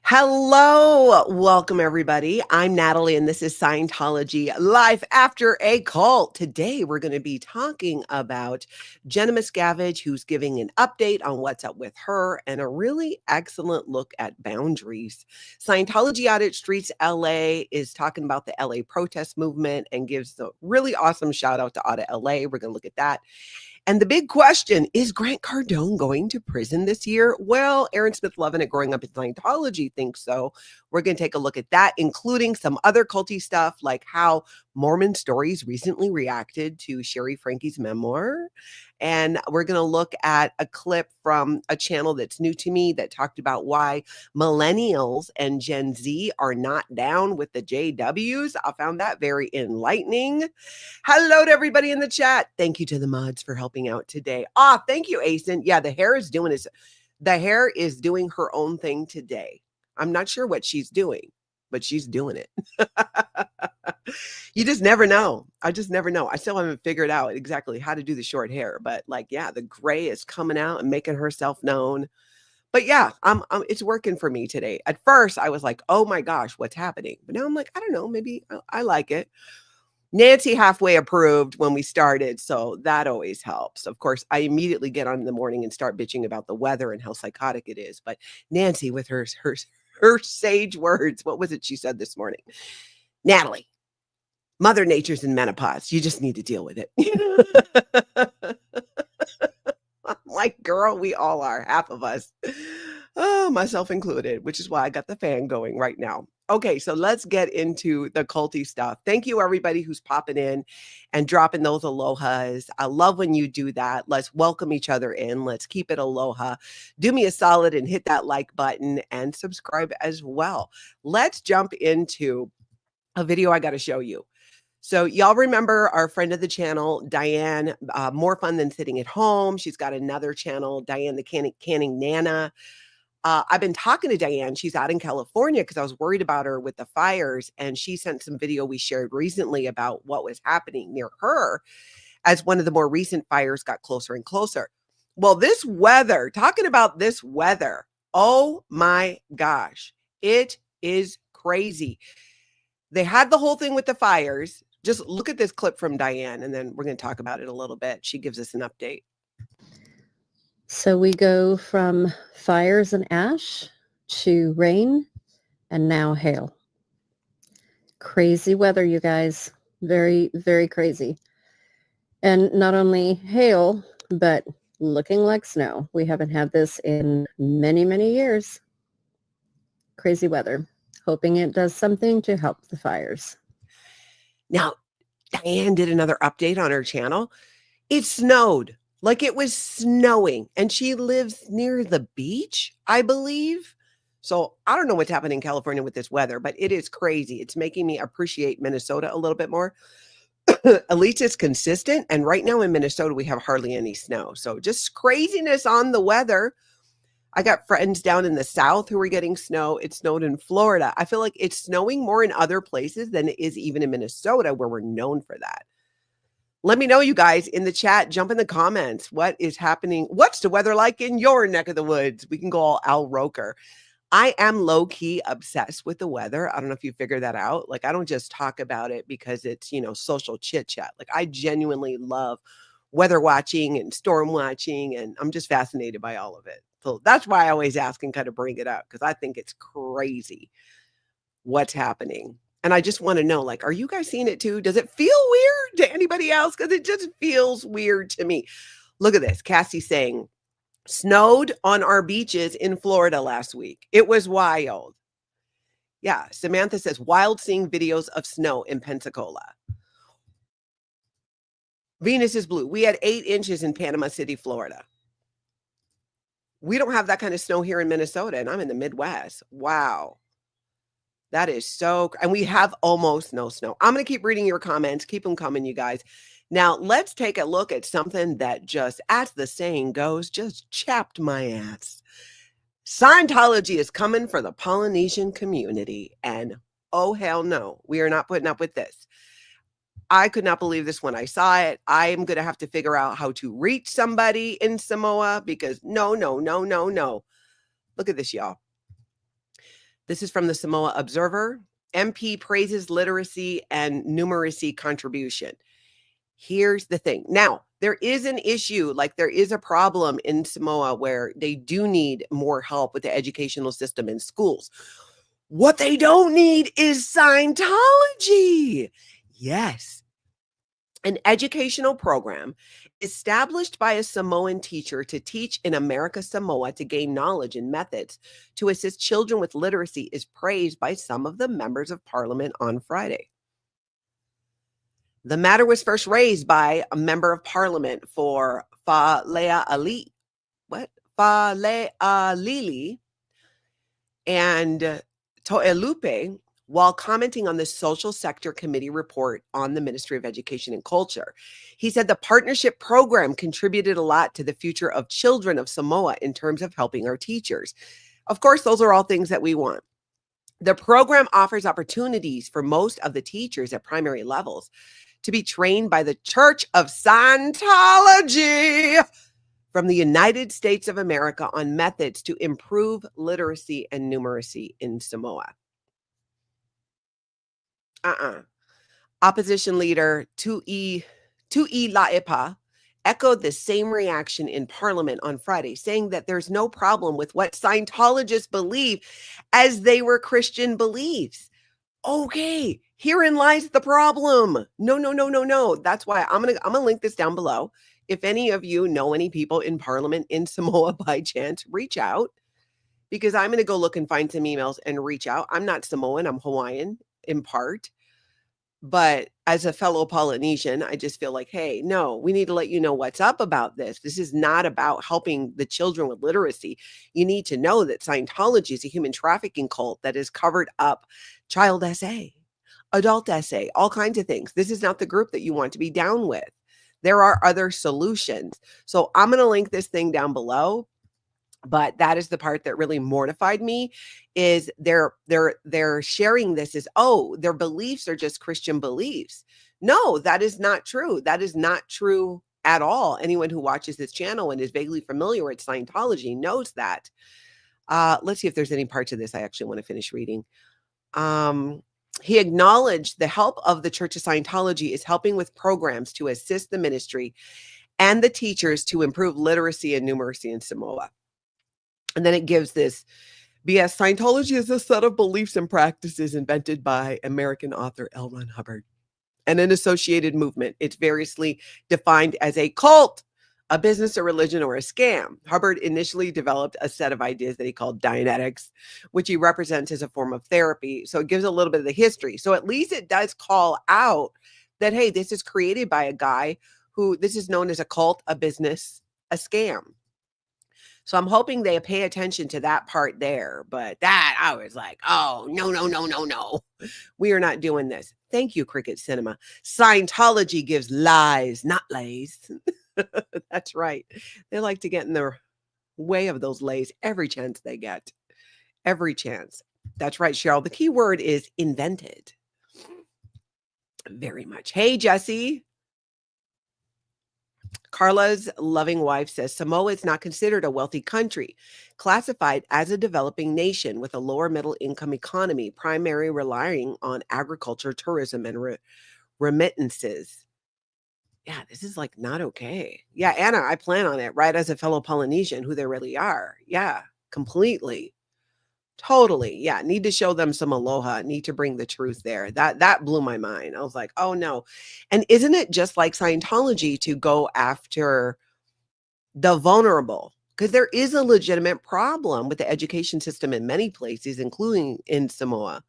Hello, welcome everybody. I'm Natalie and this is Scientology Life After a Cult. Today we're going to be talking about Jenna Miscavige, who's giving an update on what's up with her and a really excellent look at boundaries. Scientology Audit Streets LA is talking about the LA protest movement and gives a really awesome shout out to Audit LA. We're going to look at that. And the big question, is Grant Cardone going to prison this year? Well, Aaron Smith-Levin at Growing Up in Scientology thinks so. We're going to take a look at that, including some other culty stuff like how Mormon Stories recently reacted to Franke's memoir. And we're going to look at a clip from a channel that's new to me that talked about why Millennials and Gen Z are not down with the JWs. I found that very enlightening. Hello to everybody in the chat. Thank you to the mods for helping out today. Thank you, Asen. Yeah, the hair is doing her own thing today. I'm not sure what she's doing, but she's doing it. You just never know. I just never know. I still haven't figured out exactly how to do the short hair, but the gray is coming out and making herself known. But yeah, it's working for me today. At first, I was like, oh my gosh, what's happening? But now I'm like, I don't know, maybe I like it. Nancy halfway approved when we started, so that always helps. Of course, I immediately get on in the morning and start bitching about the weather and how psychotic it is. But Nancy, with her sage words, what was it she said this morning? Natalie, Mother Nature's in menopause. You just need to deal with it. I'm like, girl, we all are, half of us. Oh, myself included, which is why I got the fan going right now. Okay, so let's get into the culty stuff. Thank you, everybody who's popping in and dropping those alohas. I love when you do that. Let's welcome each other in. Let's keep it aloha. Do me a solid and hit that like button and subscribe as well. Let's jump into a video I got to show you. So y'all remember our friend of the channel, Diane, More Fun Than Sitting at Home. She's got another channel, Diane the Canning Nana. I've been talking to Diane. She's out in California because I was worried about her with the fires. And she sent some video we shared recently about what was happening near her as one of the more recent fires got closer and closer. Well, this weather, talking about this weather, oh my gosh, it is crazy. They had the whole thing with the fires. Just look at this clip from Diane, and then we're going to talk about it a little bit. She gives us an update. So we go from fires and ash to rain and now hail. Crazy weather, you guys. Very, very crazy. And not only hail, but looking like snow. We haven't had this in many, many years. Crazy weather. Hoping it does something to help the fires. Now, Diane did another update on her channel. It snowed. Like it was snowing, and she lives near the beach, I believe. So I don't know what's happening in California with this weather, but it is crazy. It's making me appreciate Minnesota a little bit more. At least it's consistent. And right now in Minnesota, we have hardly any snow. So just craziness on the weather. I got friends down in the South who are getting snow. It snowed in Florida. I feel like it's snowing more in other places than it is even in Minnesota, where we're known for that. Let me know, you guys, in the chat. Jump in the comments. What is happening? What's the weather like in your neck of the woods? We can go all Al Roker. I am low-key obsessed with the weather. I don't know if you figured that out. Like, I don't just talk about it because it's, social chit-chat. Like, I genuinely love weather watching and storm watching, and I'm just fascinated by all of it. So that's why I always ask and kind of bring it up, because I think it's crazy what's happening. And I just want to know, like, are you guys seeing it too? Does it feel weird to anybody else? Because it just feels weird to me. Look at this. Cassie's saying, snowed on our beaches in Florida last week. It was wild. Yeah. Samantha says, wild seeing videos of snow in Pensacola. Venus is blue. We had 8 inches in Panama City, Florida. We don't have that kind of snow here in Minnesota, and I'm in the Midwest. Wow. That is so, and we have almost no snow. I'm going to keep reading your comments. Keep them coming, you guys. Now, let's take a look at something that just, as the saying goes, just chapped my ass. Scientology is coming for the Polynesian community, and oh, hell no, we are not putting up with this. I could not believe this when I saw it. I am going to have to figure out how to reach somebody in Samoa because no. Look at this, y'all. This is from the Samoa Observer. MP praises literacy and numeracy contribution. Here's the thing. Now, there is an issue, like there is a problem in Samoa where they do need more help with the educational system in schools. What they don't need is Scientology. Yes. An educational program established by a Samoan teacher to teach in America Samoa to gain knowledge and methods to assist children with literacy is praised by some of the members of parliament on Friday. The matter was first raised by a member of parliament for Fa'alealili and To'elupe while commenting on the Social Sector Committee report on the Ministry of Education and Culture. He said the partnership program contributed a lot to the future of children of Samoa in terms of helping our teachers. Of course, those are all things that we want. The program offers opportunities for most of the teachers at primary levels to be trained by the Church of Scientology from the United States of America on methods to improve literacy and numeracy in Samoa. Opposition leader Tu'i Laepa echoed the same reaction in Parliament on Friday, saying that there's no problem with what Scientologists believe as they were Christian beliefs. Okay, herein lies the problem. No. That's why I'm gonna link this down below. If any of you know any people in Parliament in Samoa by chance, reach out, because I'm gonna go look and find some emails and reach out. I'm not Samoan, I'm Hawaiian in part. But as a fellow Polynesian, I just feel like, hey, no, we need to let you know what's up about this. This is not about helping the children with literacy. You need to know that Scientology is a human trafficking cult that has covered up child SA, adult SA, all kinds of things. This is not the group that you want to be down with. There are other solutions. So I'm going to link this thing down below. But that is the part that really mortified me, is they're sharing this as, oh, their beliefs are just Christian beliefs. No, that is not true. That is not true at all. Anyone who watches this channel and is vaguely familiar with Scientology knows that. Let's see if there's any parts of this I actually want to finish reading. He acknowledged the help of the Church of Scientology is helping with programs to assist the ministry and the teachers to improve literacy and numeracy in Samoa. And then it gives this BS. Scientology is a set of beliefs and practices invented by American author L. Ron Hubbard and an associated movement. It's variously defined as a cult, a business, a religion, or a scam. Hubbard initially developed a set of ideas that he called Dianetics, which he represents as a form of therapy. So it gives a little bit of the history. So at least it does call out that, hey, this is created by a guy who, this is known as a cult, a business, a scam. So I'm hoping they pay attention to that part there. But that, I was like, oh, no. We are not doing this. Thank you, Cricket Cinema. Scientology gives lies, not lays. That's right. They like to get in the way of those lays every chance they get. Every chance. That's right, Cheryl. The key word is invented. Very much. Hey, Jesse. Carla's loving wife says Samoa is not considered a wealthy country, classified as a developing nation with a lower middle income economy, primarily relying on agriculture, tourism, and remittances. Yeah, this is like not okay. Yeah, Anna, I plan on it, right? As a fellow Polynesian, who they really are. Yeah, completely. Totally. Yeah. Need to show them some aloha. Need to bring the truth there. That blew my mind. I was like, oh no. And isn't it just like Scientology to go after the vulnerable? Because there is a legitimate problem with the education system in many places, including in Samoa.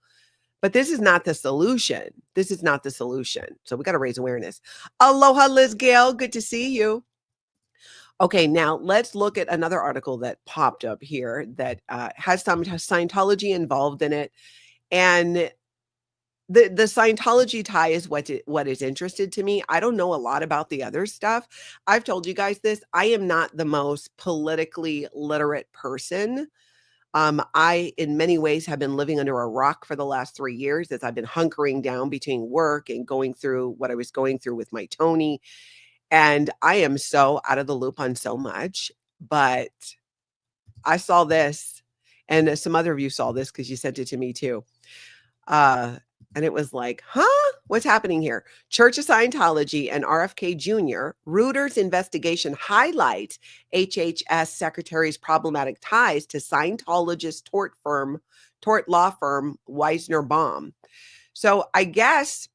But this is not the solution. This is not the solution. So we got to raise awareness. Aloha, Liz Gale. Good to see you. Okay, now let's look at another article that popped up here that has some Scientology involved in it. And the Scientology tie is what is interested to me. I don't know a lot about the other stuff. I've told you guys this. I am not the most politically literate person. I, in many ways, have been living under a rock for the last 3 years as I've been hunkering down between work and going through what I was going through with my Tony. And I am so out of the loop on so much, but I saw this And some other of you saw this because you sent it to me too. And it was like, huh? What's happening here? Church of Scientology and RFK Jr. Reuters investigation highlights HHS secretary's problematic ties to Scientologist tort law firm Weisner Baum. So I guess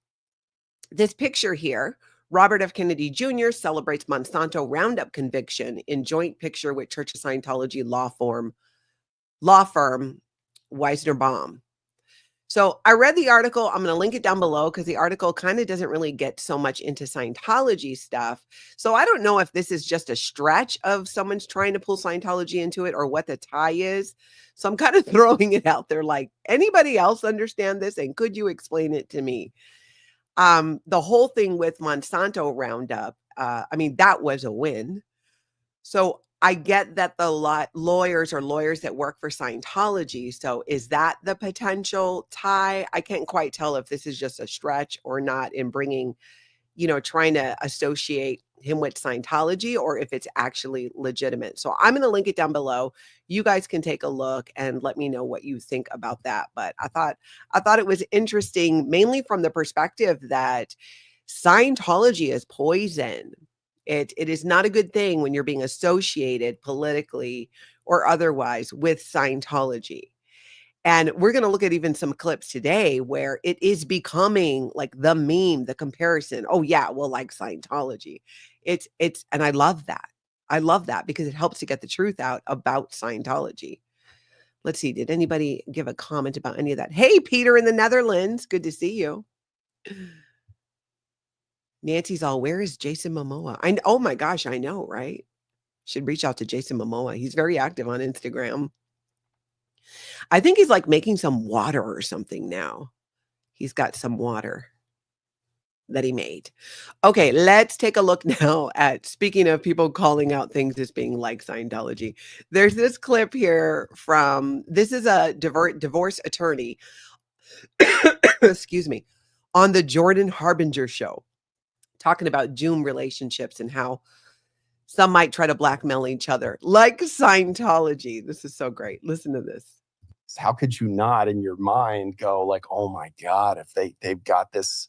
this picture here, Robert F. Kennedy Jr. celebrates Monsanto Roundup conviction in joint picture with Church of Scientology law firm Weisner Baum. So I read the article. I'm going to link it down below because the article kind of doesn't really get so much into Scientology stuff. So I don't know if this is just a stretch of someone's trying to pull Scientology into it or what the tie is. So I'm kind of throwing it out there like, anybody else understand this? And could you explain it to me? The whole thing with Monsanto Roundup, I mean, that was a win. So I get that the lawyers are lawyers that work for Scientology. So is that the potential tie? I can't quite tell if this is just a stretch or not in bringing, trying to associate him with Scientology or if it's actually legitimate. So I'm going to link it down below. You guys can take a look and let me know what you think about that. But I thought it was interesting, mainly from the perspective that Scientology is poison. It is not a good thing when you're being associated politically or otherwise with Scientology. And we're going to look at even some clips today where it is becoming like the meme, the comparison. Oh yeah, well, like Scientology. And I love that. I love that because it helps to get the truth out about Scientology. Let's see. Did anybody give a comment about any of that? Hey, Peter in the Netherlands. Good to see you. Nancy's all, where is Jason Momoa? Oh my gosh, I know, right? Should reach out to Jason Momoa. He's very active on Instagram. I think he's like making some water or something now. He's got some water that he made. Okay, let's take a look now at, speaking of people calling out things as being like Scientology. There's this clip here this is a divorce attorney, excuse me, on the Jordan Harbinger show, talking about doom relationships and how some might try to blackmail each other, like Scientology. This is so great. Listen to this. How could you not in your mind go like, oh my God, if they've got this,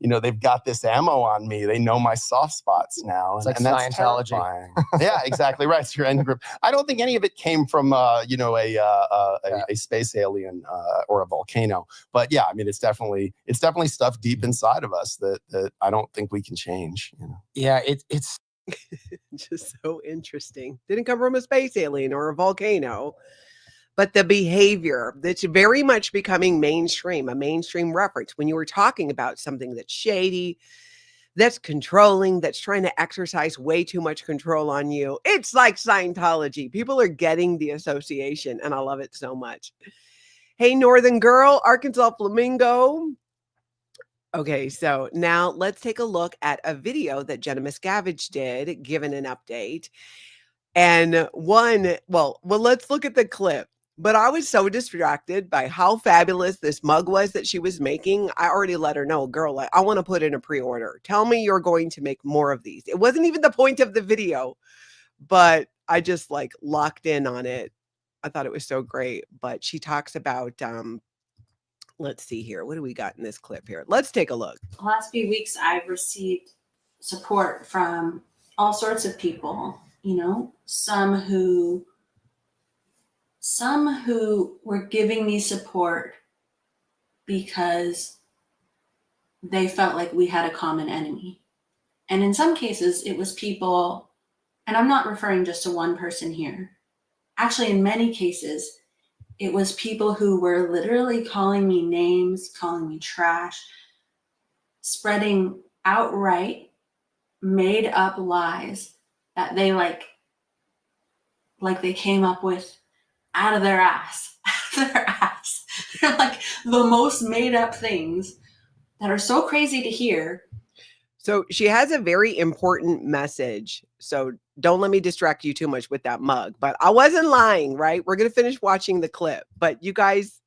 they've got this ammo on me. They know my soft spots now. It's like and that's Scientology. terrifying. Yeah, exactly right. It's your end group. I don't think any of it came from, a space alien or a volcano. But yeah, I mean, it's definitely stuff deep inside of us that I don't think we can change. Yeah, it's just so interesting. Didn't come from a space alien or a volcano. But the behavior that's very much becoming mainstream, a mainstream reference when you were talking about something that's shady, that's controlling, that's trying to exercise way too much control on you. It's like Scientology. People are getting the association, and I love it so much. Hey, Northern Girl, Arkansas Flamingo. Okay, so now let's take a look at a video that Jenna Miscavige did, given an update. And let's look at the clip. But I was so distracted by how fabulous this mug was that she was making. I already let her know, girl, I want to put in a pre-order. Tell me you're going to make more of these. It wasn't even the point of the video, but I just like locked in on it. I thought it was so great. But she talks about, let's see here. What do we got in this clip here? Let's take a look. The last few weeks, I've received support from all sorts of people, some who were giving me support because they felt like we had a common enemy. And in some cases, it was people, and I'm not referring just to one person here. Actually, in many cases, it was people who were literally calling me names, calling me trash, spreading outright made up lies that they like they came up with out of their ass. They're like the most made up things that are so crazy to hear. So she has a very important message. So don't let me distract you too much with that mug, but I wasn't lying, right? We're going to finish watching the clip, but you guys,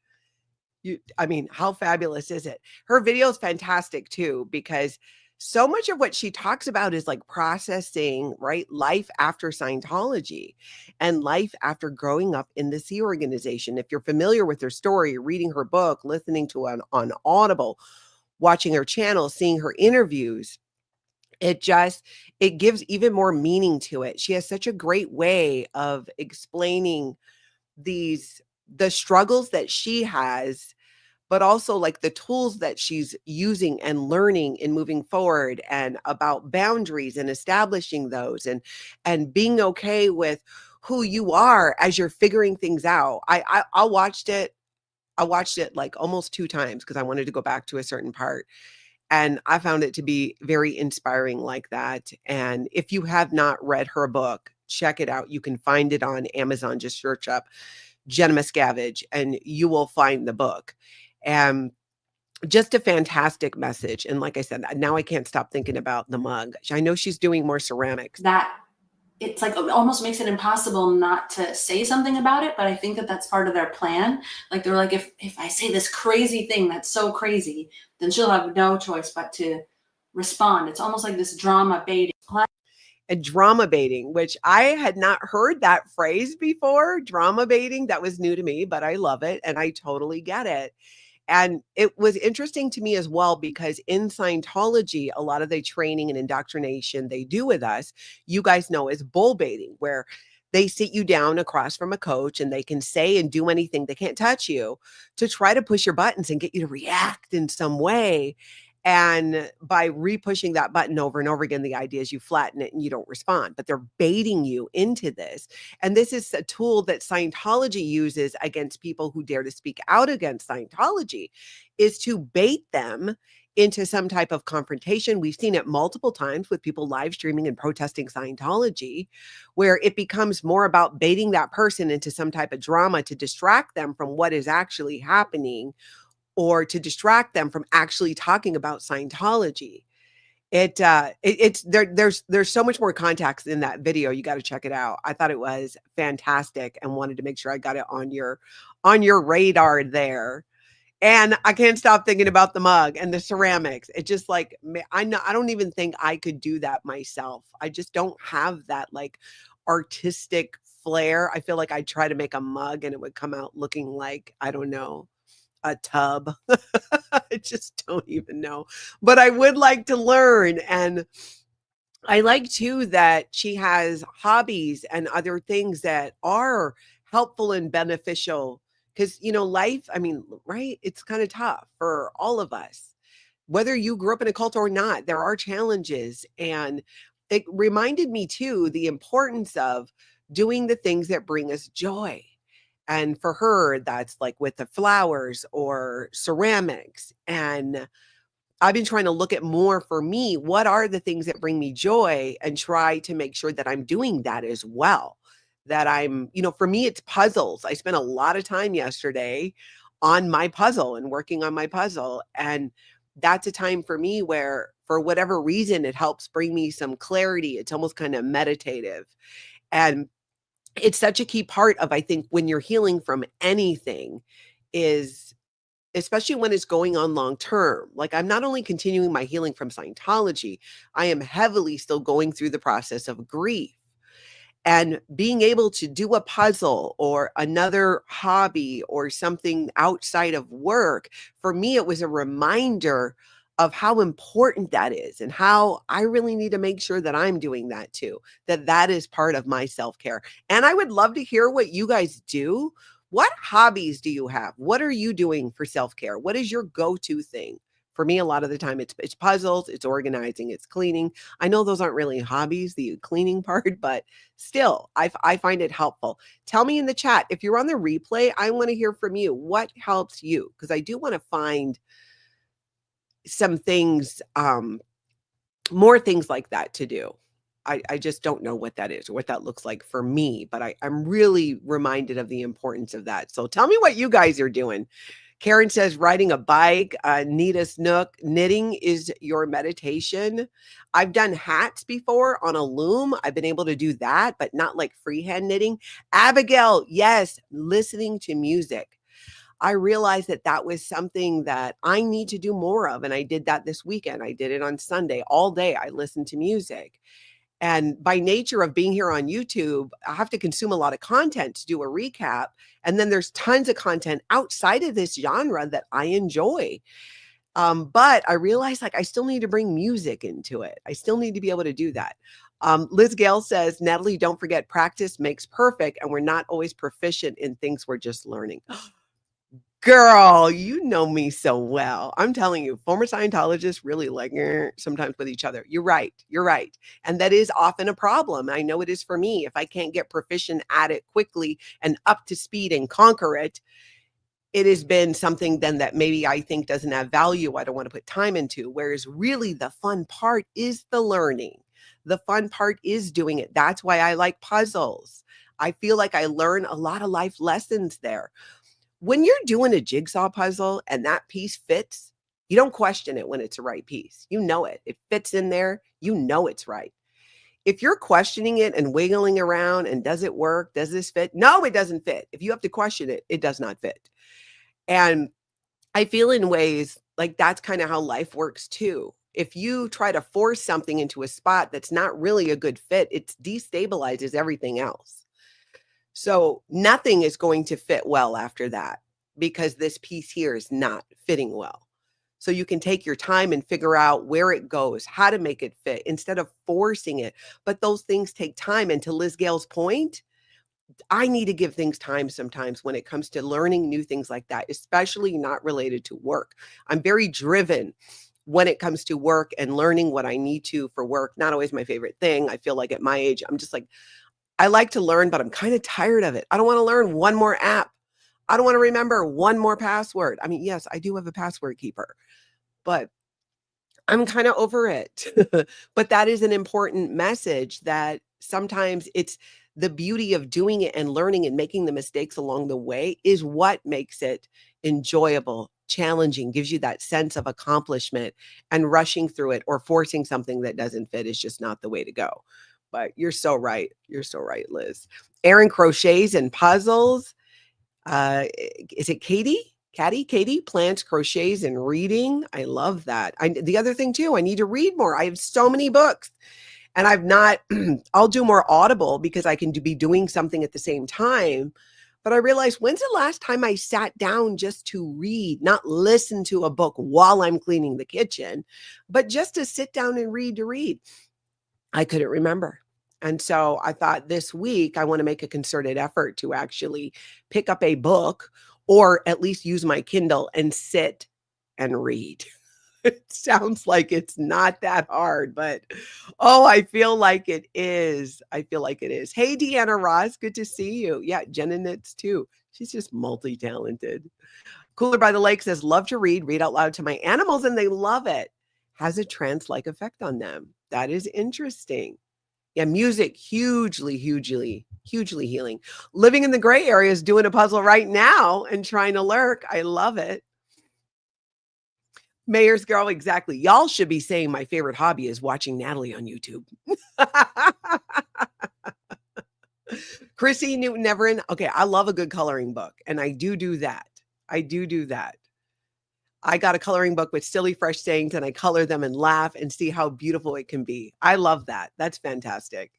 how fabulous is it? Her video is fantastic too, because so much of what she talks about is like processing, right? Life after Scientology and life after growing up in the Sea organization. If you're familiar with her story, reading her book, listening to it on Audible, watching her channel, seeing her interviews, it gives even more meaning to it. She has such a great way of explaining the struggles that she has, but also like the tools that she's using and learning and moving forward, and about boundaries and establishing those, and being okay with who you are as you're figuring things out. I watched it like almost 2 times because I wanted to go back to a certain part. And I found it to be very inspiring like that. And if you have not read her book, check it out. You can find it on Amazon. Just search up Jenna Miscavige and you will find the book. And just a fantastic message. And like I said, now I can't stop thinking about the mug. I know she's doing more ceramics. That it's like it almost makes it impossible not to say something about it. But I think that that's part of their plan. Like they're like, if I say this crazy thing that's so crazy, then she'll have no choice but to respond. It's almost like this drama baiting. And drama baiting, which I had not heard that phrase before. Drama baiting, that was new to me, but I love it and I totally get it. And it was interesting to me as well, because in Scientology, a lot of the training and indoctrination they do with us, you guys know, is bull baiting, where they sit you down across from a coach and they can say and do anything, they can't touch you, to try to push your buttons and get you to react in some way. And by re-pushing that button over and over again, the idea is you flatten it and you don't respond, but they're baiting you into this. And this is a tool that Scientology uses against people who dare to speak out against Scientology, is to bait them into some type of confrontation. We've seen it multiple times with people live streaming and protesting Scientology, where it becomes more about baiting that person into some type of drama to distract them from what is actually happening, or to distract them from actually talking about Scientology. There's so much more context in that video. You got to check it out. I thought it was fantastic and wanted to make sure I got it on your radar there. And I can't stop thinking about the mug and the ceramics. It just like, I don't even think I could do that myself. I just don't have that like artistic flair. I feel like I'd try to make a mug and it would come out looking like, I don't know, a tub. I just don't even know, but I would like to learn. And I like too that she has hobbies and other things that are helpful and beneficial, because life, I mean, right, it's kind of tough for all of us, whether you grew up in a cult or not. There are challenges, and it reminded me too the importance of doing the things that bring us joy. And for her, that's like with the flowers or ceramics. And I've been trying to look at more for me, what are the things that bring me joy, and try to make sure that I'm doing that as well. That I'm, for me, it's puzzles. I spent a lot of time yesterday on my puzzle and working on my puzzle. And that's a time for me where, for whatever reason, it helps bring me some clarity. It's almost kind of meditative. And it's such a key part of, I think, when you're healing from anything, is especially when it's going on long term. Like, I'm not only continuing my healing from Scientology, I am heavily still going through the process of grief. And being able to do a puzzle or another hobby or something outside of work, for me, it was a reminder of how important that is, and how I really need to make sure that I'm doing that too, that is part of my self-care. And I would love to hear what you guys do. What hobbies do you have? What are you doing for self-care? What is your go-to thing? For me, a lot of the time it's puzzles, it's organizing, it's cleaning. I know those aren't really hobbies, the cleaning part, but still, I find it helpful. Tell me in the chat, if you're on the replay, I want to hear from you. What helps you? Because I do want to find some things, more things like that to do. I just don't know what that is or what that looks like for me, but I'm really reminded of the importance of that. So tell me what you guys are doing. Karen says, riding a bike. Nita Snook, knitting is your meditation. I've done hats before on a loom. I've been able to do that, but not like freehand knitting. Abigail, yes, listening to music. I realized that that was something that I need to do more of. And I did that this weekend. I did it on Sunday all day. I listened to music. And by nature of being here on YouTube, I have to consume a lot of content to do a recap. And then there's tons of content outside of this genre that I enjoy. But I realized like I still need to bring music into it. I still need to be able to do that. Liz Gale says, Natalie, don't forget practice makes perfect. And we're not always proficient in things we're just learning. Girl, you know me so well. I'm telling you, former Scientologists really like sometimes with each other. You're right. You're right. And that is often a problem. I know it is for me. If I can't get proficient at it quickly and up to speed and conquer it, it has been something then that maybe I think doesn't have value. I don't want to put time into. Whereas really the fun part is the learning. The fun part is doing it. That's why I like puzzles. I feel like I learn a lot of life lessons there. When you're doing a jigsaw puzzle and that piece fits, you don't question it when it's the right piece. You know it. It fits in there. You know it's right. If you're questioning it and wiggling around and does it work? Does this fit? No, it doesn't fit. If you have to question it, it does not fit. And I feel in ways like that's kind of how life works too. If you try to force something into a spot that's not really a good fit, it destabilizes everything else. So nothing is going to fit well after that because this piece here is not fitting well. So you can take your time and figure out where it goes, how to make it fit instead of forcing it. But those things take time. And to Liz Gale's point, I need to give things time sometimes when it comes to learning new things like that, especially not related to work. I'm very driven when it comes to work and learning what I need to for work. Not always my favorite thing. I feel like at my age, I'm just like, I like to learn, but I'm kind of tired of it. I don't want to learn one more app. I don't want to remember one more password. I mean, yes, I do have a password keeper, but I'm kind of over it. But that is an important message that sometimes it's the beauty of doing it and learning and making the mistakes along the way is what makes it enjoyable, challenging, gives you that sense of accomplishment, and rushing through it or forcing something that doesn't fit is just not the way to go. But you're so right. You're so right, Liz. Aaron crochets and puzzles. Is it Katie? Katie plants, crochets, and reading. I love that. The other thing too, I need to read more. I have so many books and I've not, I'll do more Audible because I can be doing something at the same time. But I realized, when's the last time I sat down just to read, not listen to a book while I'm cleaning the kitchen, but just to sit down and read to read? I couldn't remember. And so I thought this week I want to make a concerted effort to actually pick up a book or at least use my Kindle and sit and read. It sounds like it's not that hard, but oh, I feel like it is. I feel like it is. Hey, Deanna Ross, good to see you. Yeah, Jenna knits too. She's just multi-talented. Cooler by the Lake says, love to read out loud to my animals and they love it. Has a trance-like effect on them. That is interesting. Yeah, music, hugely healing. Living in the gray area is doing a puzzle right now and trying to lurk. I love it. Mayor's Girl, exactly. Y'all should be saying my favorite hobby is watching Natalie on YouTube. Chrissy Newton Everin. Okay, I love a good coloring book, and I do that. I do that. I got a coloring book with silly, fresh sayings, and I color them and laugh and see how beautiful it can be. I love that. That's fantastic.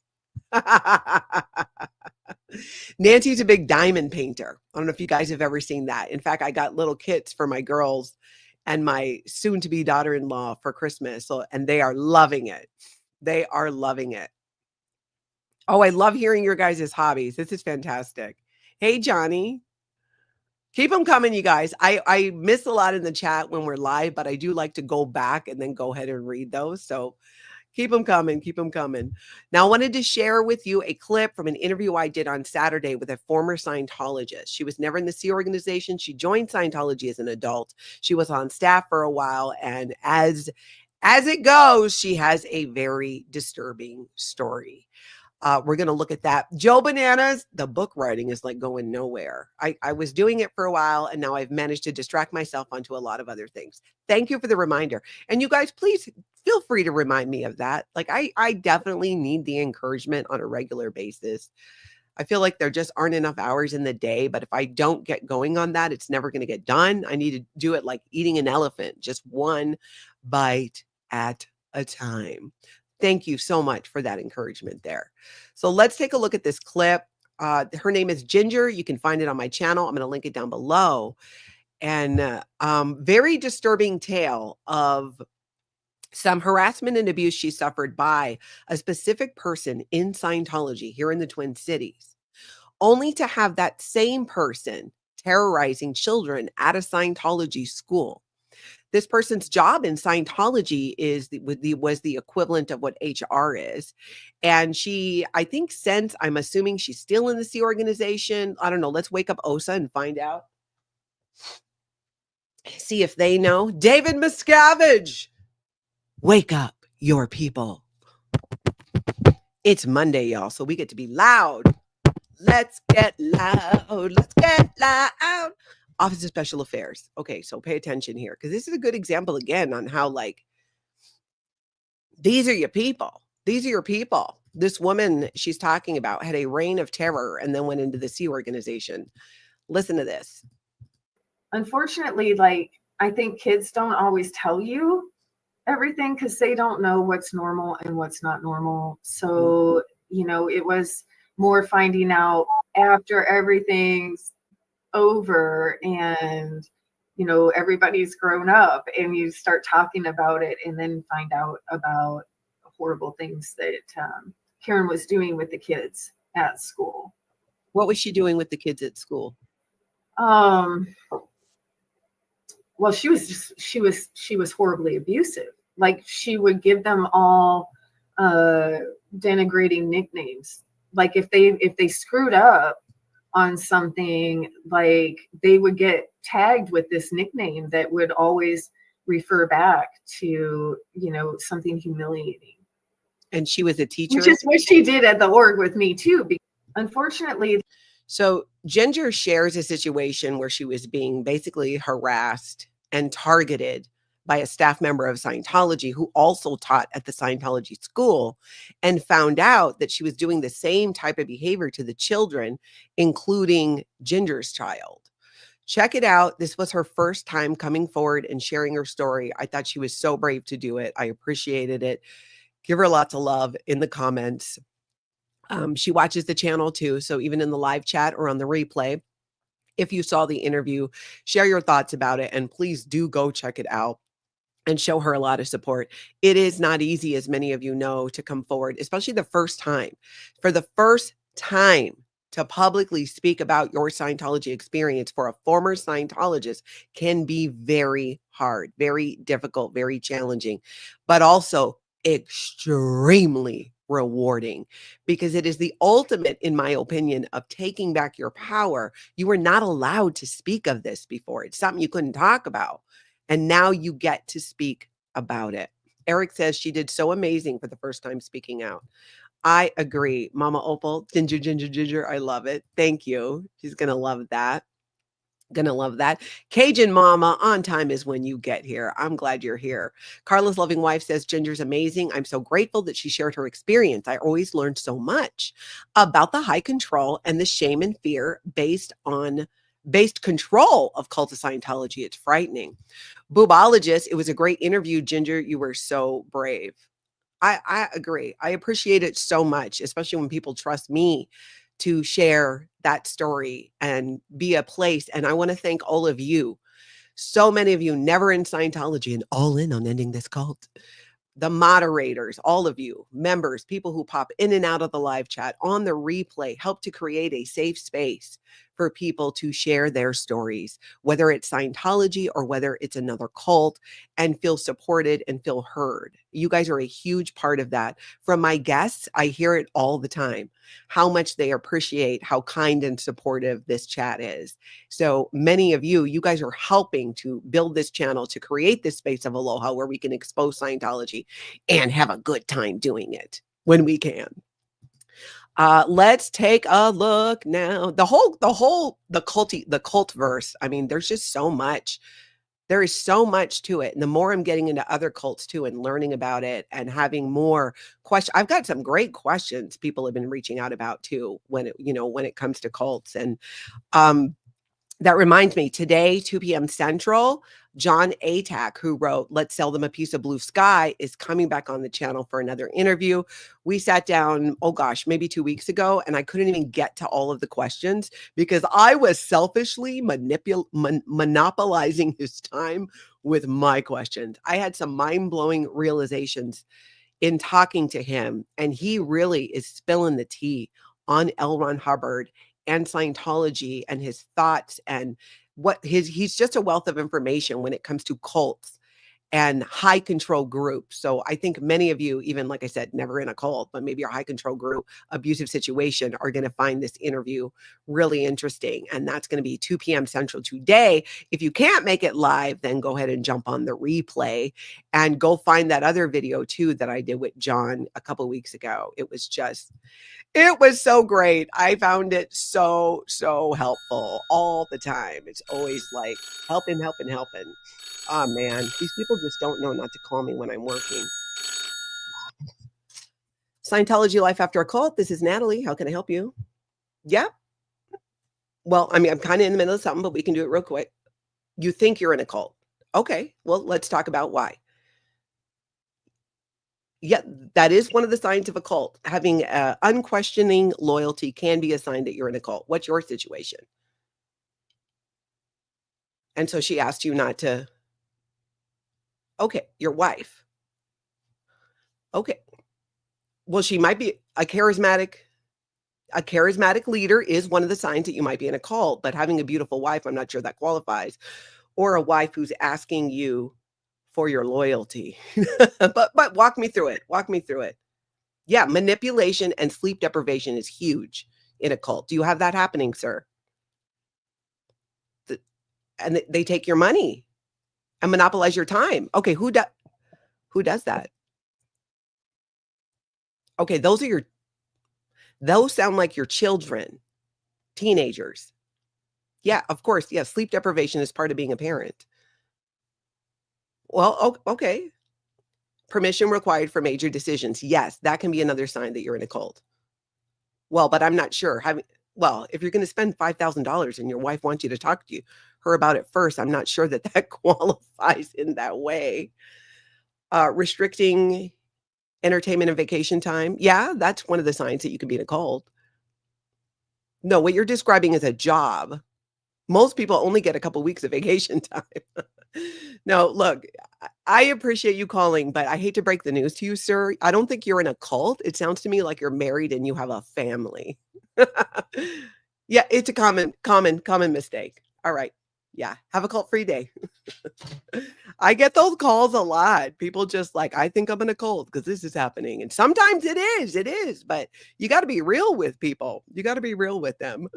Nancy's a big diamond painter. I don't know if you guys have ever seen that. In fact, I got little kits for my girls and my soon-to-be daughter-in-law for Christmas, and they are loving it. They are loving it. Oh, I love hearing your guys' hobbies. This is fantastic. Hey, Johnny. Keep them coming, you guys. I miss a lot in the chat when we're live, but I do like to go back and then go ahead and read those. So keep them coming. Keep them coming. Now, I wanted to share with you a clip from an interview I did on Saturday with a former Scientologist. She was never in the Sea organization. She joined Scientology as an adult. She was on staff for a while. And as it goes, she has a very disturbing story. We're going to look at that. Joe Bananas, the book writing is like going nowhere. I was doing it for a while and now I've managed to distract myself onto a lot of other things. Thank you for the reminder. And you guys, please feel free to remind me of that. Like I definitely need the encouragement on a regular basis. I feel like there just aren't enough hours in the day, but if I don't get going on that, it's never going to get done. I need to do it like eating an elephant, just one bite at a time. Thank you so much for that encouragement there. So let's take a look at this clip. Her name is Ginger. You can find it on my channel. I'm going to link it down below. And very disturbing tale of some harassment and abuse she suffered by a specific person in Scientology here in the Twin Cities, only to have that same person terrorizing children at a Scientology school. This person's job in Scientology was the equivalent of what HR is. And she, I think since, I'm assuming she's still in the Sea organization. I don't know. Let's wake up OSA and find out. See if they know. David Miscavige, wake up your people. It's Monday, y'all, so we get to be loud. Let's get loud. Let's get loud. Office of Special Affairs. Okay, so pay attention here, because this is a good example again on how, like, these are your people. These are your people. This woman she's talking about had a reign of terror and then went into the Sea organization. Listen to this. Unfortunately, like, I think kids don't always tell you everything because they don't know what's normal and what's not normal. So, you know, it was more finding out after everything's over and, you know, everybody's grown up and you start talking about it and then find out about horrible things that Karen was doing with the kids at school. What was she doing with the kids at school? Well, she was horribly abusive. Like, she would give them all denigrating nicknames. Like, if they screwed up on something, like, they would get tagged with this nickname that would always refer back to, you know, something humiliating. And she was a teacher? Which is what she did at the org with me too, because unfortunately. So Ginger shares a situation where she was being basically harassed and targeted by a staff member of Scientology who also taught at the Scientology school, and found out that she was doing the same type of behavior to the children, including Ginger's child. Check it out. This was her first time coming forward and sharing her story. I thought she was so brave to do it. I appreciated it. Give her lots of love in the comments. She watches the channel too. So even in the live chat or on the replay, if you saw the interview, share your thoughts about it. And please do go check it out and show her a lot of support. It is not easy, as many of you know, to come forward, especially the first time. For the first time to publicly speak about your Scientology experience for a former Scientologist can be very hard, very difficult, very challenging, but also extremely rewarding, because it is the ultimate, in my opinion, of taking back your power. You were not allowed to speak of this before. It's something you couldn't talk about. And now you get to speak about it. Eric says she did so amazing for the first time speaking out. I agree. Mama Opal, Ginger, Ginger, Ginger. I love it. Thank you. She's going to love that. Gonna love that. Cajun Mama, on time is when you get here. I'm glad you're here. Carla's loving wife says Ginger's amazing. I'm so grateful that she shared her experience. I always learned so much about the high control and the shame and fear based control of cult of Scientology. It's frightening. Boobologist, it was a great interview, Ginger. You were so brave. I agree. I appreciate it so much, especially when people trust me to share that story and be a place. And I want to thank all of you. So many of you never in Scientology and all in on ending this cult. The moderators, all of you, members, people who pop in and out of the live chat, on the replay, help to create a safe space for people to share their stories, whether it's Scientology or whether it's another cult, and feel supported and feel heard. You guys are a huge part of that. From my guests, I hear it all the time, how much they appreciate how kind and supportive this chat is. So many of you, you guys are helping to build this channel, to create this space of aloha where we can expose Scientology and have a good time doing it when we can. Let's take a look now. The cult verse. I mean, there's just so much There is so much to it. And the more I'm getting into other cults too and learning about it and having more questions, I've got some great questions people have been reaching out about too when it comes to cults. And that reminds me, today, 2 p.m. Central, John Atack, who wrote Let's Sell Them a Piece of Blue Sky, is coming back on the channel for another interview. We sat down, oh gosh, maybe 2 weeks ago, and I couldn't even get to all of the questions because I was selfishly monopolizing his time with my questions. I had some mind-blowing realizations in talking to him, and he really is spilling the tea on L. Ron Hubbard and Scientology and his thoughts and he's just a wealth of information when it comes to cults and high control groups. So I think many of you, even like I said, never in a cult, but maybe your high control group, abusive situation, are going to find this interview really interesting. And that's going to be 2 p.m. Central today. If you can't make it live, then go ahead and jump on the replay and go find that other video too that I did with John a couple of weeks ago. It was so great. I found it so helpful all the time. It's always like helping. Oh man, these people just don't know not to call me when I'm working. Scientology Life After a Cult. This is Natalie. How can I help you? Yeah. Well, I mean, I'm kind of in the middle of something, but we can do it real quick. You think you're in a cult. Okay. Well, let's talk about why. Yeah, that is one of the signs of a cult. Having unquestioning loyalty can be a sign that you're in a cult. What's your situation? And so she asked you not to. Okay, your wife. Okay. Well, she might be a charismatic leader is one of the signs that you might be in a cult, but having a beautiful wife, I'm not sure that qualifies. Or a wife who's asking you for your loyalty. but walk me through it. Yeah, manipulation and sleep deprivation is huge in a cult. Do you have that happening, sir? And they take your money and monopolize your time. Okay, who does that? Okay, those sound like your children, teenagers. Yeah, of course. Yeah, sleep deprivation is part of being a parent. Well, okay. Permission required for major decisions. Yes, that can be another sign that you're in a cult. Well, but I'm not sure. If you're going to spend $5,000 and your wife wants you to talk to her about it first, I'm not sure that qualifies in that way. Restricting entertainment and vacation time. Yeah, that's one of the signs that you can be in a cult. No, what you're describing is a job. Most people only get a couple weeks of vacation time. No, look, I appreciate you calling, but I hate to break the news to you, sir. I don't think you're in a cult. It sounds to me like you're married and you have a family. Yeah, it's a common mistake. All right. Yeah, have a cult-free day. I get those calls a lot. People just like, I think I'm in a cult because this is happening. And sometimes it is, but you got to be real with people. You got to be real with them.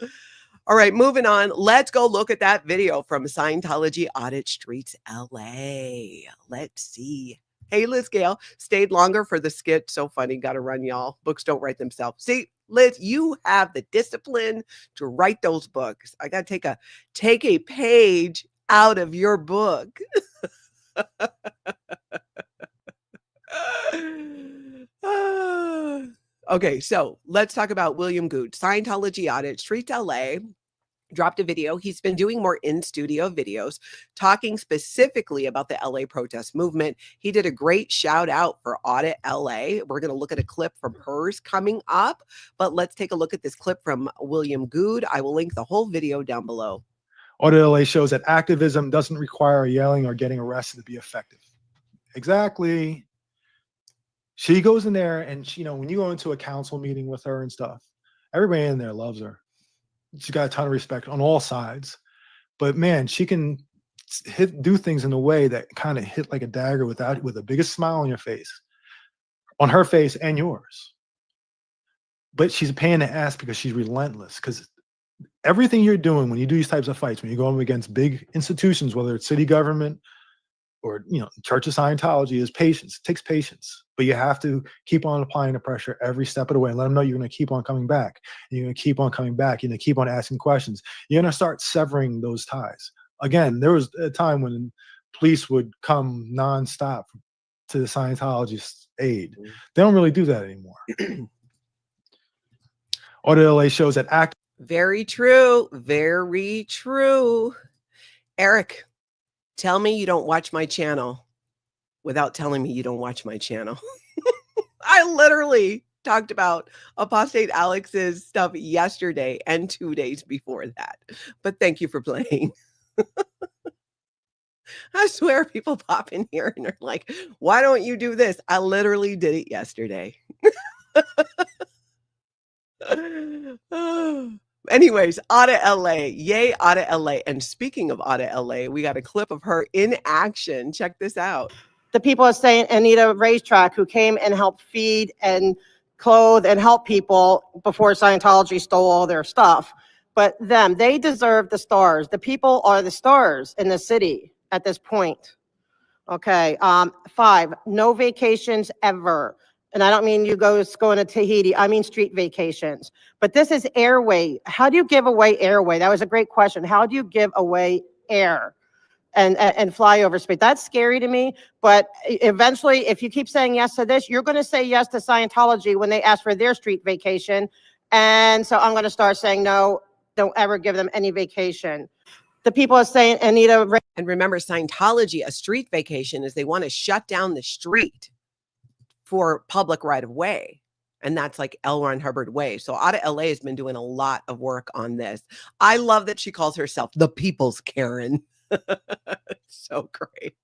All right, moving on. Let's go look at that video from Scientology Audit Streets, LA. Let's see. Hey, Liz Gale, stayed longer for the skit. So funny. Got to run, y'all. Books don't write themselves. See, Liz, you have the discipline to write those books. I got to take a page out of your book. Okay, so let's talk about William Good. Scientology Audit Streets, LA. Dropped a video. He's been doing more in-studio videos talking specifically about the LA protest movement. He did a great shout out for Audit LA. We're going to look at a clip from hers coming up, but let's take a look at this clip from William Good. I will link the whole video down below. Audit LA shows that activism doesn't require yelling or getting arrested to be effective. Exactly. She goes in there and she, when you go into a council meeting with her and stuff, everybody in there loves her. She's got a ton of respect on all sides, but man, she can do things in a way that kind of hit like a dagger with the biggest smile on your face, on her face and yours. But she's a pain in the ass because she's relentless. Because everything you're doing when you do these types of fights, when you go up against big institutions, whether it's city government or Church of Scientology, is patience. It takes patience, but you have to keep on applying the pressure every step of the way and let them know you're going to keep on coming back. You're going to keep on coming back. You're going to keep on asking questions. You're going to start severing those ties. Again, there was a time when police would come nonstop to the Scientologist aid. They don't really do that anymore. Audit LA shows that Very true. Very true. Eric, tell me you don't watch my channel without telling me you don't watch my channel. I literally talked about Apostate Alex's stuff yesterday and 2 days before that. But thank you for playing. I swear people pop in here and are like, why don't you do this? I literally did it yesterday. Anyways, Audit LA. Yay, Audit LA. And speaking of Audit LA, we got a clip of her in action. Check this out. The people at St. Anita Racetrack who came and helped feed and clothe and help people before Scientology stole all their stuff. But they deserve the stars. The people are the stars in the city at this point. Okay. 5, no vacations ever. And I don't mean you going to Tahiti. I mean street vacations. But this is airway. How do you give away airway? That was a great question. How do you give away air and fly over space? That's scary to me. But eventually, if you keep saying yes to this, you're going to say yes to Scientology when they ask for their street vacation. And so I'm going to start saying no, don't ever give them any vacation. The people are saying, Anita. And remember, Scientology, a street vacation is they want to shut down the street for public right of way. And that's like L. Ron Hubbard Way. So Audit LA has been doing a lot of work on this. I love that she calls herself the People's Karen. So great.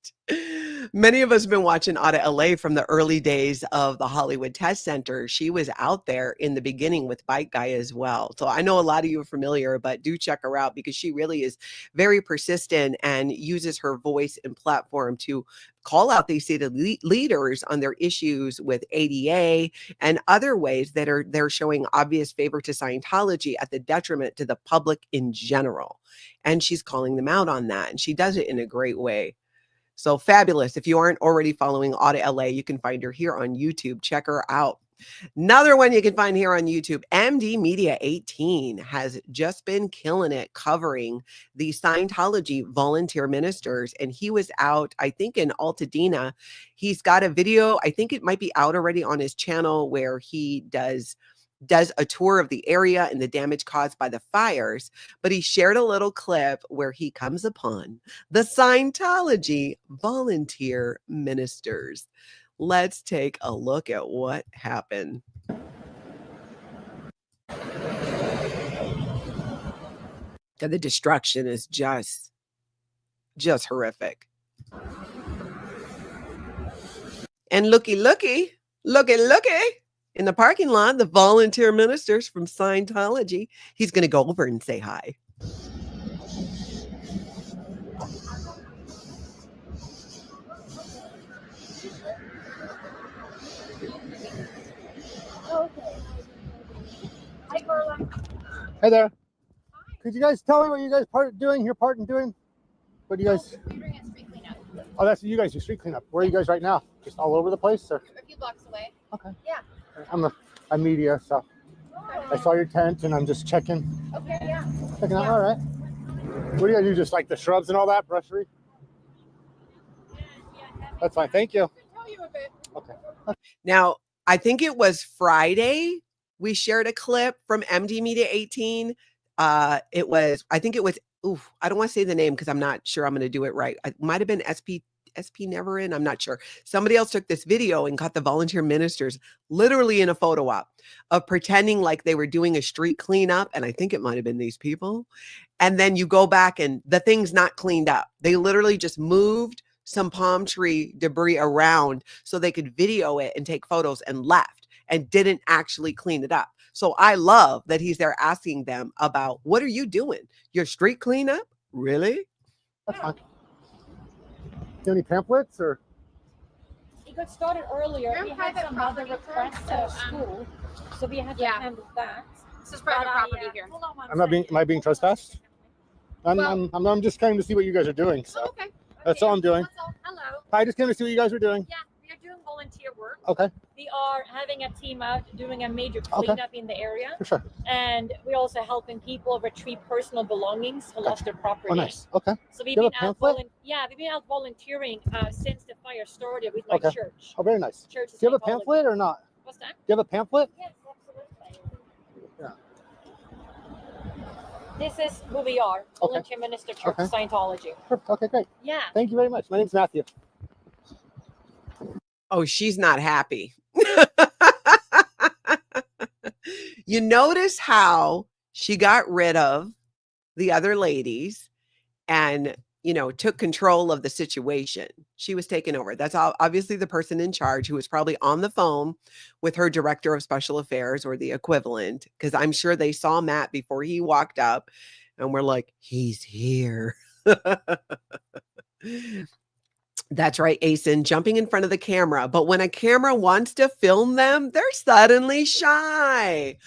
Many of us have been watching Audit LA from the early days of the Hollywood Test Center. She was out there in the beginning with Bike Guy as well. So I know a lot of you are familiar, but do check her out because she really is very persistent and uses her voice and platform to call out these city leaders on their issues with ADA and other ways that they're showing obvious favor to Scientology at the detriment to the public in general. And she's calling them out on that. And she does it in a great way. So fabulous. If you aren't already following Audit LA, you can find her here on YouTube. Check her out. Another one you can find here on YouTube, MD Media 18 has just been killing it covering the Scientology volunteer ministers. And he was out, I think, in Altadena. He's got a video, I think it might be out already on his channel, where he does a tour of the area and the damage caused by the fires. But he shared a little clip where he comes upon the Scientology volunteer ministers. Let's take a look at what happened. The destruction is just horrific. And looky, in the parking lot, the volunteer ministers from Scientology. He's going to go over and say hi. Hi, Carla. Hey there. Could you guys tell me what you guys doing? Your part in doing? What do you guys? We're doing a street cleanup. Oh, that's you guys do street cleanup. Where are you guys right now? Just all over the place, or? A few blocks away. Okay. Yeah. I'm media, so I saw your tent and I'm just checking. Okay. Yeah. Checking out. All right. What do you guys do? Just like the shrubs and all that brushery? That's fine. Thank you. Tell you a bit. Okay. Now, I think it was Friday. We shared a clip from MD Media 18. I think it was, I don't want to say the name because I'm not sure I'm going to do it right. It might have been SP Never In. I'm not sure. Somebody else took this video and got the volunteer ministers literally in a photo op of pretending like they were doing a street cleanup. And I think it might have been these people. And then you go back and the thing's not cleaned up. They literally just moved some palm tree debris around so they could video it and take photos and left and didn't actually clean it up. So I love that he's there asking them about, what are you doing? Your street cleanup? Really? That's fine. You have any pamphlets or? It got started earlier. We had some other requests to school, so we had to handle that. This is private property here. Hold on one I'm not being. Am I being trespassed? Well- I'm just coming to see what you guys are doing. So Okay. that's all I'm doing. Hello. I just came to see what you guys were doing. Yeah, we are doing volunteer work. Okay. we are having a team out doing a major Okay. cleanup in the area. For sure. And we're also helping people retrieve personal belongings who lost their property. Oh, nice. Okay. So we've Do you been have a out pamphlet? we've been out volunteering since the fire started with my Okay. church. Oh, very nice. Church Do you have a Scientology. pamphlet or not? What's that? Do you have a pamphlet? Yes, absolutely. Yeah. This is who we are, Volunteer Minister Church of Scientology. Perfect. Okay, great. Yeah. Thank you very much. My name's Matthew. Oh, she's not happy. You notice how she got rid of the other ladies and, you know, took control of the situation. She was taken over. That's obviously the person in charge, who was probably on the phone with her director of special affairs or the equivalent, because I'm sure they saw Matt before he walked up and we're like, he's here. That's right, Asen, jumping in front of the camera. But when a camera wants to film them, they're suddenly shy.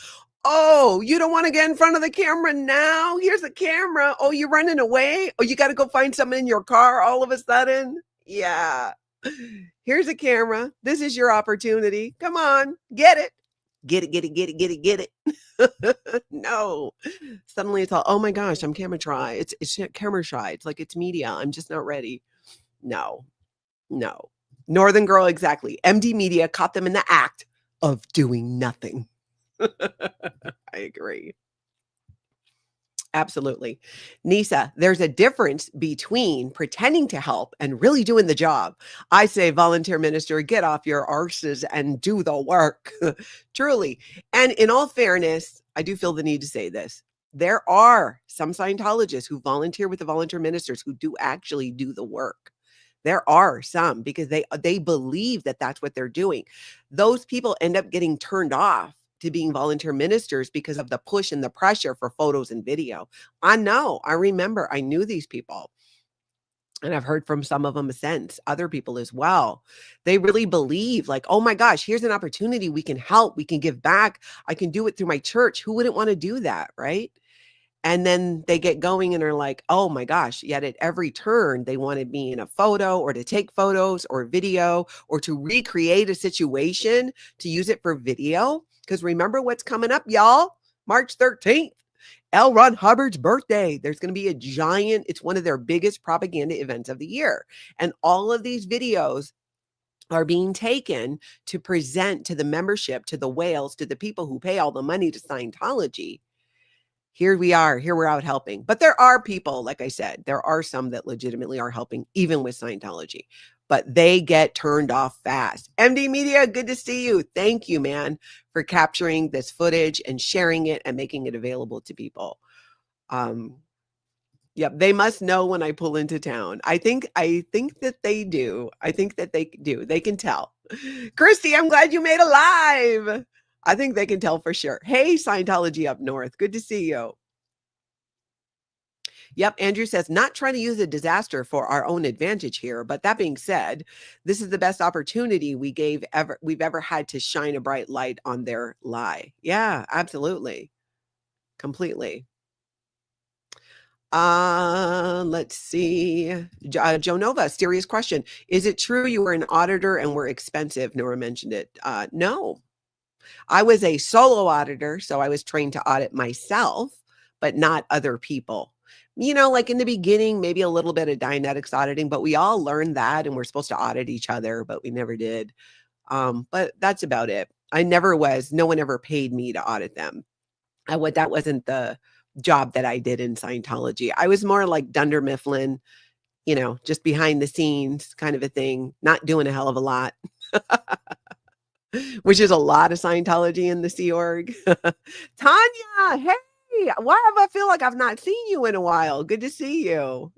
Oh, you don't want to get in front of the camera now? Here's the camera. Oh, you're running away? Oh, you got to go find someone in your car all of a sudden? Yeah. Here's a camera. This is your opportunity. Come on, get it. Get it, get it, get it, get it, get it. No. Suddenly it's all, oh my gosh, I'm camera shy. It's camera shy. It's like it's media. I'm just not ready. No. Northern Girl, exactly. MD Media caught them in the act of doing nothing. I agree. Absolutely. Nisa, there's a difference between pretending to help and really doing the job. I say, volunteer minister, get off your arses and do the work. Truly. And in all fairness, I do feel the need to say this. There are some Scientologists who volunteer with the volunteer ministers who do actually do the work. There are some, because they believe that that's what they're doing. Those people end up getting turned off to being volunteer ministers because of the push and the pressure for photos and video. I know, I remember, I knew these people. And I've heard from some of them since, other people as well. They really believe like, oh my gosh, here's an opportunity. We can help, we can give back. I can do it through my church. Who wouldn't want to do that, right? And then they get going and are like, oh my gosh, yet at every turn, they wanted me in a photo or to take photos or video or to recreate a situation to use it for video. Because remember what's coming up, y'all? March 13th, L. Ron Hubbard's birthday. There's going to be a giant, it's one of their biggest propaganda events of the year. And all of these videos are being taken to present to the membership, to the whales, to the people who pay all the money to Scientology. Here we are, here we're out helping. But there are people, like I said, there are some that legitimately are helping, even with Scientology, but they get turned off fast. MD Media, good to see you. Thank you, man, for capturing this footage and sharing it and making it available to people. Yep, they must know when I pull into town. I think that they do. I think that they do. They can tell. Christy, I'm glad you made a live. I think they can tell for sure. Hey, Scientology up north. Good to see you. Yep, Andrew says, not trying to use a disaster for our own advantage here. But that being said, this is the best opportunity we've ever had to shine a bright light on their lie. Yeah, absolutely. Completely. Let's see. Joe Nova, serious question. Is it true you were an auditor and were expensive? Nora mentioned it. No. I was a solo auditor, so I was trained to audit myself, but not other people. You know, like in the beginning, maybe a little bit of Dianetics auditing, but we all learned that and we're supposed to audit each other, but we never did. But that's about it. No one ever paid me to audit them. That wasn't the job that I did in Scientology. I was more like Dunder Mifflin, you know, just behind the scenes kind of a thing, not doing a hell of a lot. Which is a lot of Scientology in the Sea Org. Tanya, hey, why have I feel like I've not seen you in a while? Good to see you.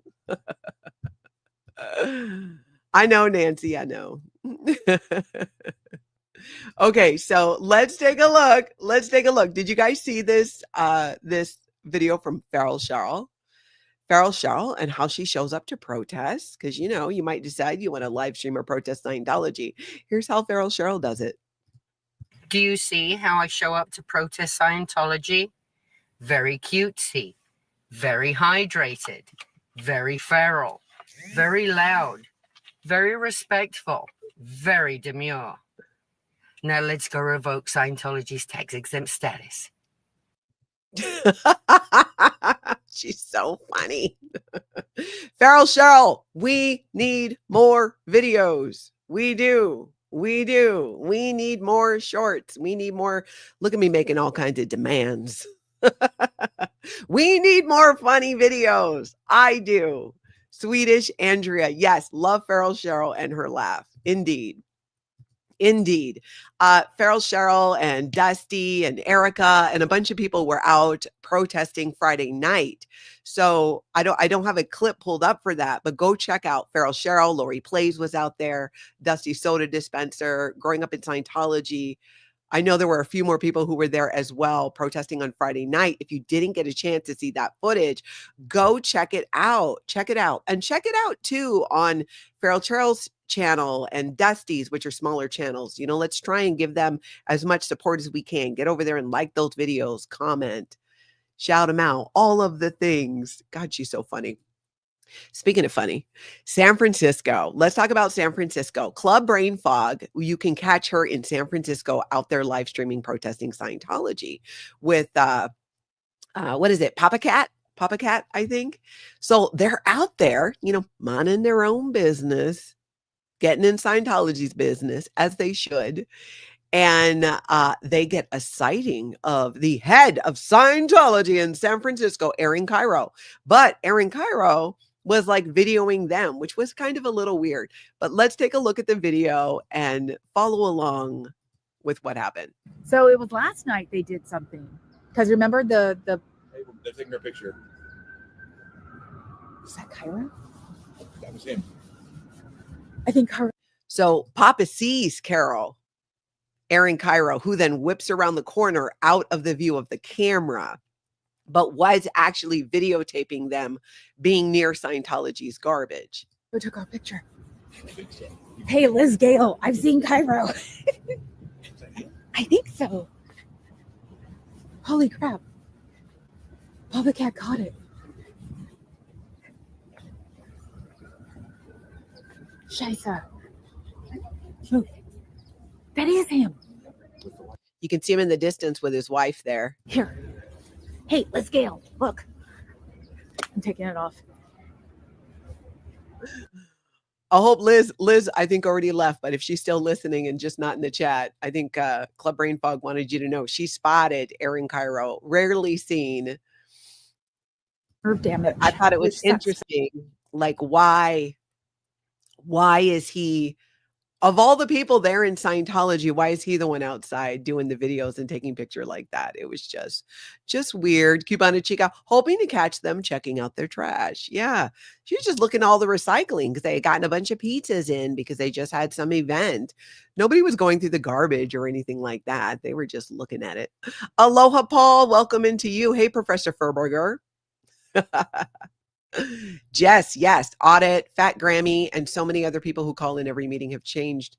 I know, Nancy, I know. Okay, so let's take a look. Did you guys see this this video from Feral Cheryl and how she shows up to protests? Because, you know, you might decide you want to live stream or protest Scientology. Here's how Feral Cheryl does it. Do you see how I show up to protest Scientology? Very cutesy, very hydrated, very feral, very loud, very respectful, very demure. Now let's go revoke Scientology's tax exempt status. She's so funny. Feral Cheryl, we need more videos. We do. We do. We need more shorts. We need more. Look at me making all kinds of demands. We need more funny videos. I do. Swedish Andrea. Yes, love Feral Cheryl and her laugh. Indeed. Indeed. Feral Cheryl and Dusty and Erica and a bunch of people were out protesting Friday night. So I don't have a clip pulled up for that, but go check out Feral Cheryl. Lori Plays was out there. Dusty Soda Dispenser, Growing Up in Scientology. I know there were a few more people who were there as well protesting on Friday night. If you didn't get a chance to see that footage, go check it out. Check it out. And check it out too on Feral Cheryl's channel and Dusty's, which are smaller channels. You know, let's try and give them as much support as we can. Get over there and like those videos, comment, shout them out, all of the things. God, she's so funny. Speaking of funny, San Francisco. Let's talk about San Francisco. Club Brain Fog. You can catch her in San Francisco out there live streaming, protesting Scientology with, what is it? Papa Cat, I think. So they're out there, you know, minding their own business, getting in Scientology's business as they should. And they get a sighting of the head of Scientology in San Francisco, Aaron Kyro. But Aaron Kyro was like videoing them, which was kind of a little weird. But let's take a look at the video and follow along with what happened. So it was last night they did something. Because remember the They're taking their picture. Is that Kyro? That was him. I think Kyro. So Papa sees Carol, Aaron Kyro, who then whips around the corner out of the view of the camera, but was actually videotaping them being near Scientology's garbage. Who took our picture? Hey, Liz Gale, I've seen Kyro. I think so. Holy crap. Papa Cat caught it. Scheisse. Look, that is him. You can see him in the distance with his wife there. Here. Hey, Liz Gale, look. I'm taking it off. I hope Liz, I think already left, but if she's still listening and just not in the chat, I think Club Brain Fog wanted you to know she spotted Aaron Kyro, rarely seen. Nerve damage. I thought it was interesting. Like, why is he, of all the people there in Scientology, why is he the one outside doing the videos and taking picture like that? It was just weird. Cubana Chica, hoping to catch them checking out their trash. Yeah. She was just looking at all the recycling because they had gotten a bunch of pizzas in because they just had some event. Nobody was going through the garbage or anything like that. They were just looking at it. Aloha, Paul. Welcome into you. Hey, Professor Furberger. Jess, yes, Audit, Fat Grammy, and so many other people who call in every meeting have changed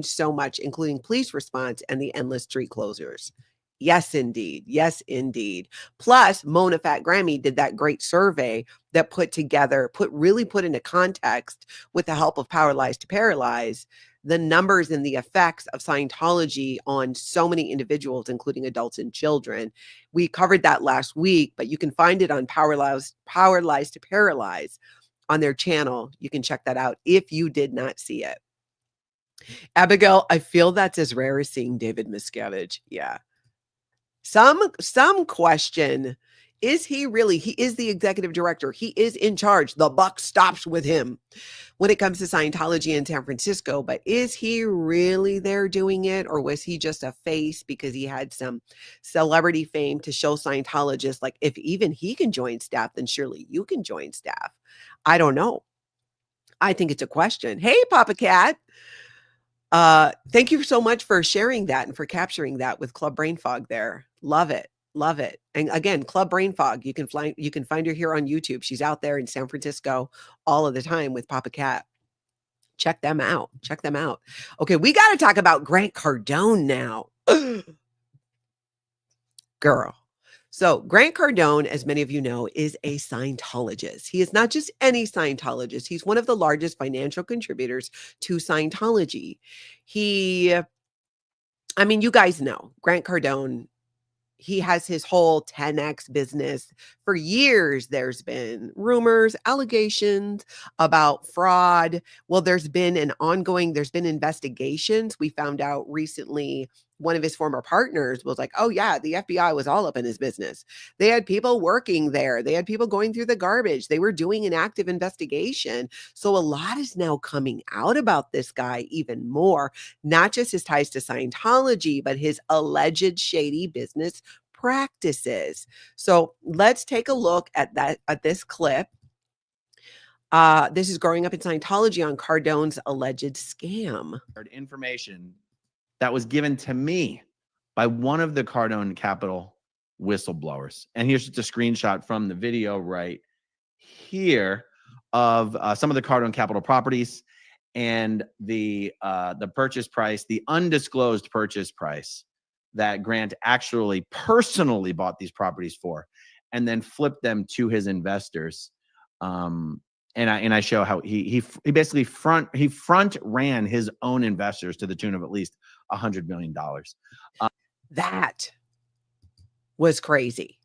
so much, including police response and the endless street closures. Yes, indeed. Yes, indeed. Plus, Mona Fat Grammy did that great survey that put into context with the help of Power Lies to Paralyze the numbers and the effects of Scientology on so many individuals, including adults and children. We covered that last week, but you can find it on Power Lies to Paralyze on their channel. You can check that out if you did not see it. Abigail, I feel that's as rare as seeing David Miscavige. Yeah. Some question, is he really, he is the executive director. He is in charge. The buck stops with him when it comes to Scientology in San Francisco, but is he really there doing it? Or was he just a face because he had some celebrity fame to show Scientologists, like, if even he can join staff, then surely you can join staff. I don't know. I think it's a question. Hey, Papa Cat. Thank you so much for sharing that and for capturing that with Club Brain Fog there. Love it. Love it. And again, Club Brain Fog, you can find her here on YouTube. She's out there in San Francisco all of the time with Papa Cat. Check them out. Check them out. Okay, we got to talk about Grant Cardone now. Girl. So Grant Cardone, as many of you know, is a Scientologist. He is not just any Scientologist. He's one of the largest financial contributors to Scientology. He I mean, you guys know Grant Cardone, he has his whole 10X business. For years, there's been rumors, allegations about fraud. Well, there's been investigations. We found out recently one of his former partners was like, oh yeah, the FBI was all up in his business. They had people working there. They had people going through the garbage. They were doing an active investigation. So a lot is now coming out about this guy even more, not just his ties to Scientology, but his alleged shady business practices. So let's take a look at this clip. This is Growing Up in Scientology on Cardone's alleged scam. Information that was given to me by one of the Cardone Capital whistleblowers. And here's just a screenshot from the video right here of some of the Cardone Capital properties and the purchase price, the undisclosed purchase price that Grant actually personally bought these properties for, and then flipped them to his investors. And I show how he basically front ran his own investors to the tune of at least $100 million. That was crazy.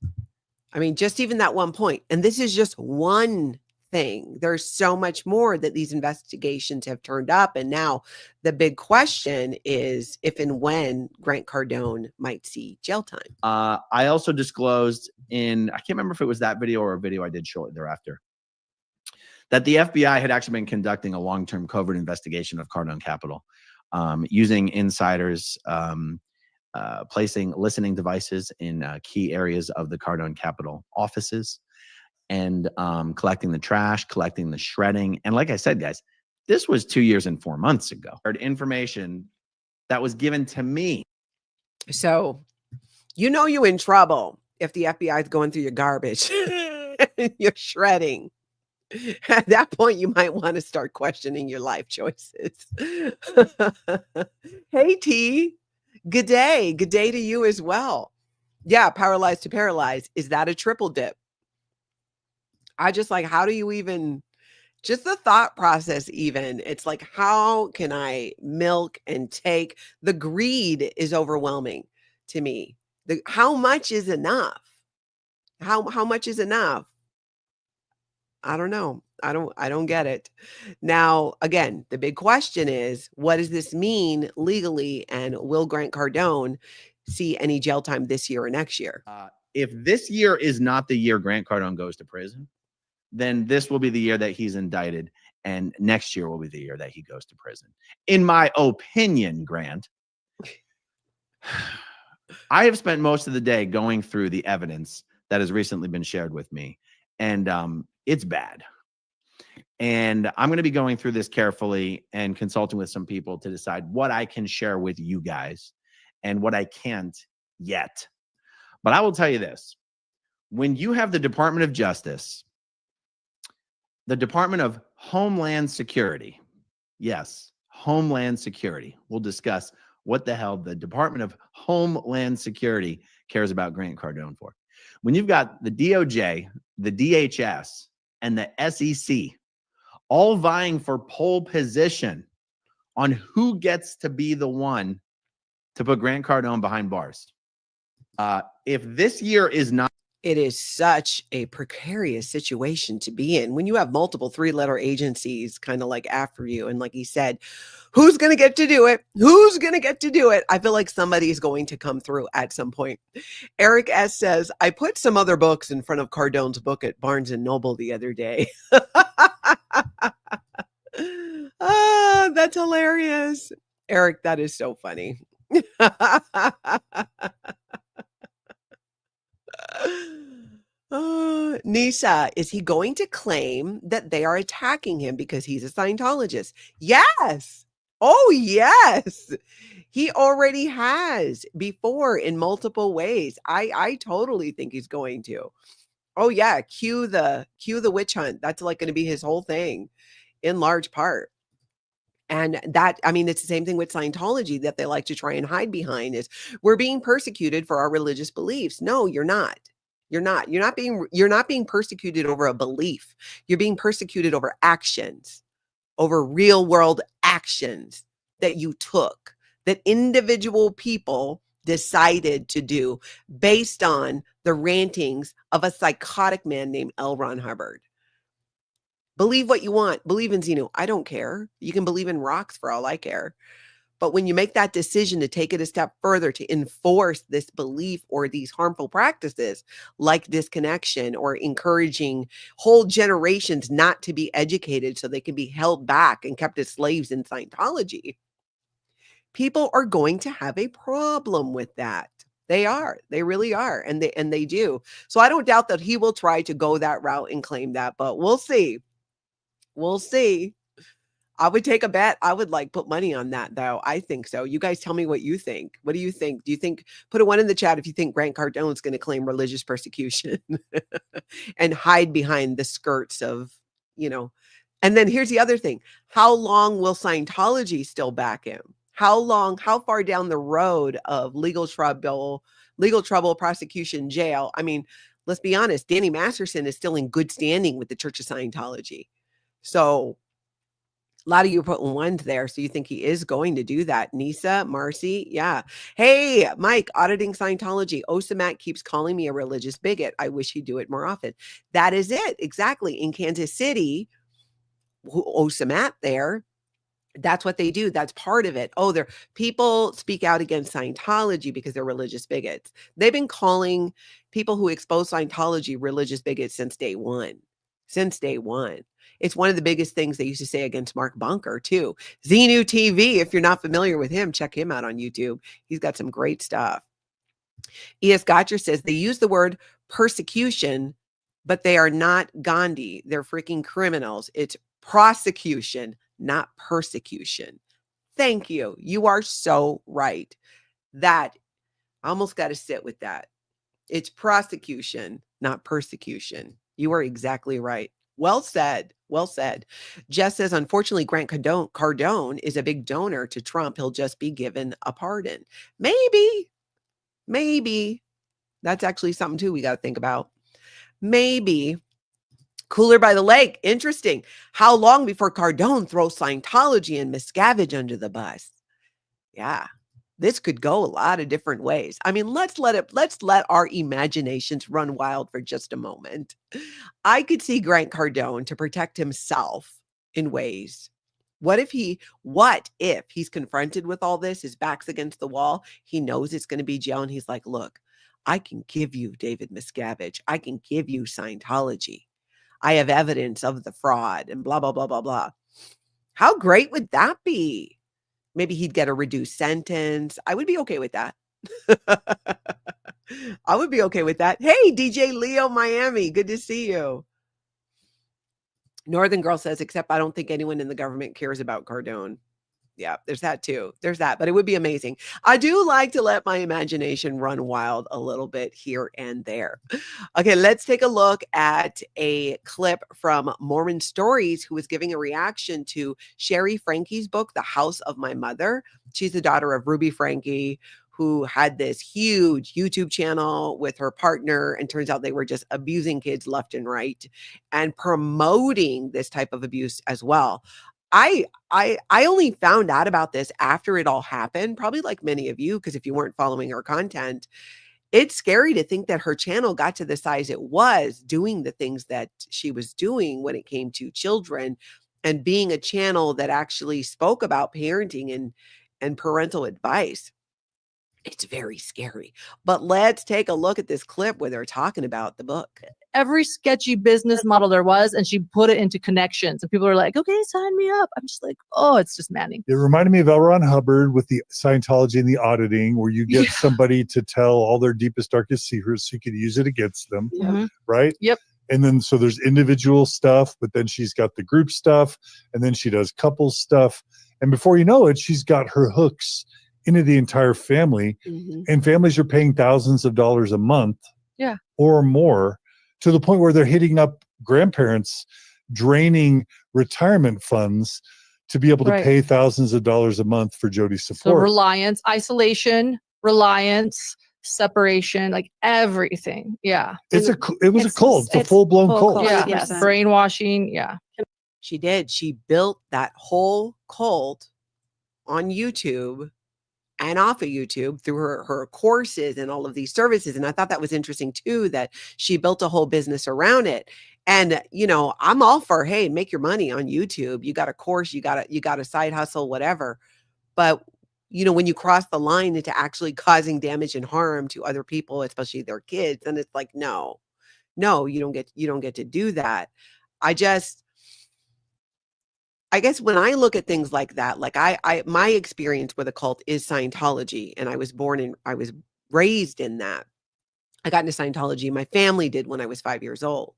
I mean, just even that one point. And this is just one thing. There's so much more that these investigations have turned up. And now the big question is if and when Grant Cardone might see jail time. I also disclosed I can't remember if it was that video or a video I did shortly thereafter, that the FBI had actually been conducting a long-term covert investigation of Cardone Capital, using insiders, placing listening devices in key areas of the Cardone Capital offices, and collecting the trash, collecting the shredding. And like I said, guys, this was 2 years and 4 months ago. Information that was given to me. So, you know you're in trouble if the FBI is going through your garbage. You're shredding. At that point, you might want to start questioning your life choices. Hey, T. Good day. Good day to you as well. Yeah, paralyzed to paralyzed. Is that a triple dip? I just like, how do you even, just the thought process even, it's like, how can I milk and take? The greed is overwhelming to me. How much is enough? How much is enough? I don't know. I don't get it. Now, again, the big question is, what does this mean legally? And will Grant Cardone see any jail time this year or next year? If this year is not the year Grant Cardone goes to prison, then this will be the year that he's indicted, and next year will be the year that he goes to prison. In my opinion, Grant, I have spent most of the day going through the evidence that has recently been shared with me, and it's bad. And I'm going to be going through this carefully and consulting with some people to decide what I can share with you guys and what I can't yet. But I will tell you this. When you have the Department of Justice, the Department of Homeland Security, yes, Homeland Security. We'll discuss what the hell the Department of Homeland Security cares about Grant Cardone for. When you've got the DOJ, the DHS, and the SEC all vying for pole position on who gets to be the one to put Grant Cardone behind bars. If this year is not, it is such a precarious situation to be in when you have multiple 3-letter agencies kind of like after you. And like he said, who's going to get to do it? Who's going to get to do it? I feel like somebody's going to come through at some point. Eric S. says, I put some other books in front of Cardone's book at Barnes & Noble the other day. That's hilarious. Eric, that is so funny. Nisha, is he going to claim that they are attacking him because he's a Scientologist? Yes. Oh, yes. He already has before in multiple ways. I totally think he's going to. Oh, yeah. Cue the witch hunt. That's like going to be his whole thing in large part. And that, I mean, it's the same thing with Scientology that they like to try and hide behind is we're being persecuted for our religious beliefs. No, you're not. You're not being persecuted over a belief. You're being persecuted over actions, over real world actions that you took, that individual people decided to do based on the rantings of a psychotic man named L. Ron Hubbard. Believe what you want. Believe in Xenu. I don't care. You can believe in rocks for all I care. But when you make that decision to take it a step further to enforce this belief or these harmful practices like disconnection or encouraging whole generations not to be educated so they can be held back and kept as slaves in Scientology, people are going to have a problem with that. They are. They really are. And they do. So I don't doubt that he will try to go that route and claim that, but we'll see. We'll see. I would take a bet. I would like put money on that, though. I think so. You guys tell me what you think. What do you think? Do you think, put a 1 in the chat if you think Grant Cardone is going to claim religious persecution and hide behind the skirts of, and then here's the other thing. How long will Scientology still back him? How far down the road of legal trouble, prosecution, jail? I mean, let's be honest. Danny Masterson is still in good standing with the Church of Scientology. So a lot of you are putting 1s there. So you think he is going to do that. Nisa, Marcy. Yeah. Hey, Mike, auditing Scientology. Osamat keeps calling me a religious bigot. I wish he'd do it more often. That is it. Exactly. In Kansas City, Osamat there. That's what they do. That's part of it. Oh, people speak out against Scientology because they're religious bigots. They've been calling people who expose Scientology religious bigots since day one. Since day one. It's one of the biggest things they used to say against Mark Bunker, too. Xenu TV, if you're not familiar with him, check him out on YouTube. He's got some great stuff. E.S. Gotcher says they use the word persecution, but they are not Gandhi. They're freaking criminals. It's prosecution, not persecution. Thank you. You are so right. That, I almost got to sit with that. It's prosecution, not persecution. You are exactly right. Well said. Well said. Jess says, unfortunately, Grant Cardone is a big donor to Trump. He'll just be given a pardon. Maybe. That's actually something, too, we got to think about. Maybe. Cooler by the lake. Interesting. How long before Cardone throws Scientology and Miscavige under the bus? Yeah. This could go a lot of different ways. I mean, let's let our imaginations run wild for just a moment. I could see Grant Cardone to protect himself in ways. What if he's confronted with all this, his back's against the wall, he knows it's going to be jail, and he's like, look, I can give you David Miscavige. I can give you Scientology. I have evidence of the fraud and blah, blah, blah, blah, blah. How great would that be? Maybe he'd get a reduced sentence. I would be okay with that. I would be okay with that. Hey, DJ Leo Miami. Good to see you. Northern Girl says, except I don't think anyone in the government cares about Cardone. Yeah, there's that too. There's that, but it would be amazing. I do like to let my imagination run wild a little bit here and there. Okay, let's take a look at a clip from Mormon Stories, who was giving a reaction to Shari Franke's book, The House of My Mother. She's the daughter of Ruby Franke, who had this huge YouTube channel with her partner, and turns out they were just abusing kids left and right and promoting this type of abuse as well. I only found out about this after it all happened, probably like many of you, because if you weren't following her content, it's scary to think that her channel got to the size it was, doing the things that she was doing when it came to children, and being a channel that actually spoke about parenting and parental advice. It's very scary. But let's take a look at this clip where they're talking about the book. Every sketchy business model there was, and she put it into connections. And people are like, okay, sign me up. I'm just like, oh, it's just maddening. It reminded me of L. Ron Hubbard with the Scientology and the auditing, where you get somebody to tell all their deepest, darkest secrets so you could use it against them. Mhm. Right? Yep. And then so there's individual stuff, but then she's got the group stuff, and then she does couples stuff. And before you know it, she's got her hooks into the entire family. And families are paying thousands of dollars a month Yeah. or more, to the point where they're hitting up grandparents, draining retirement funds to be able to Right. pay thousands of dollars a month for Jody's So support. reliance, isolation, reliance, separation, like everything. Yeah. It was a cult. It's a full-blown cult. Yeah. 100%. Brainwashing. Yeah. She did. She built that whole cult on YouTube and off of YouTube through her courses and all of these services. And I thought that was interesting too, that she built a whole business around it. And, you know, I'm all for, hey, make your money on YouTube. You got a course, you got a side hustle, whatever. But, you know, when you cross the line into actually causing damage and harm to other people, especially their kids, then it's like, no, you don't get to do that. I guess when I look at things like that, like my experience with a cult is Scientology, and I was raised in that. I got into Scientology, my family did, when I was 5 years old.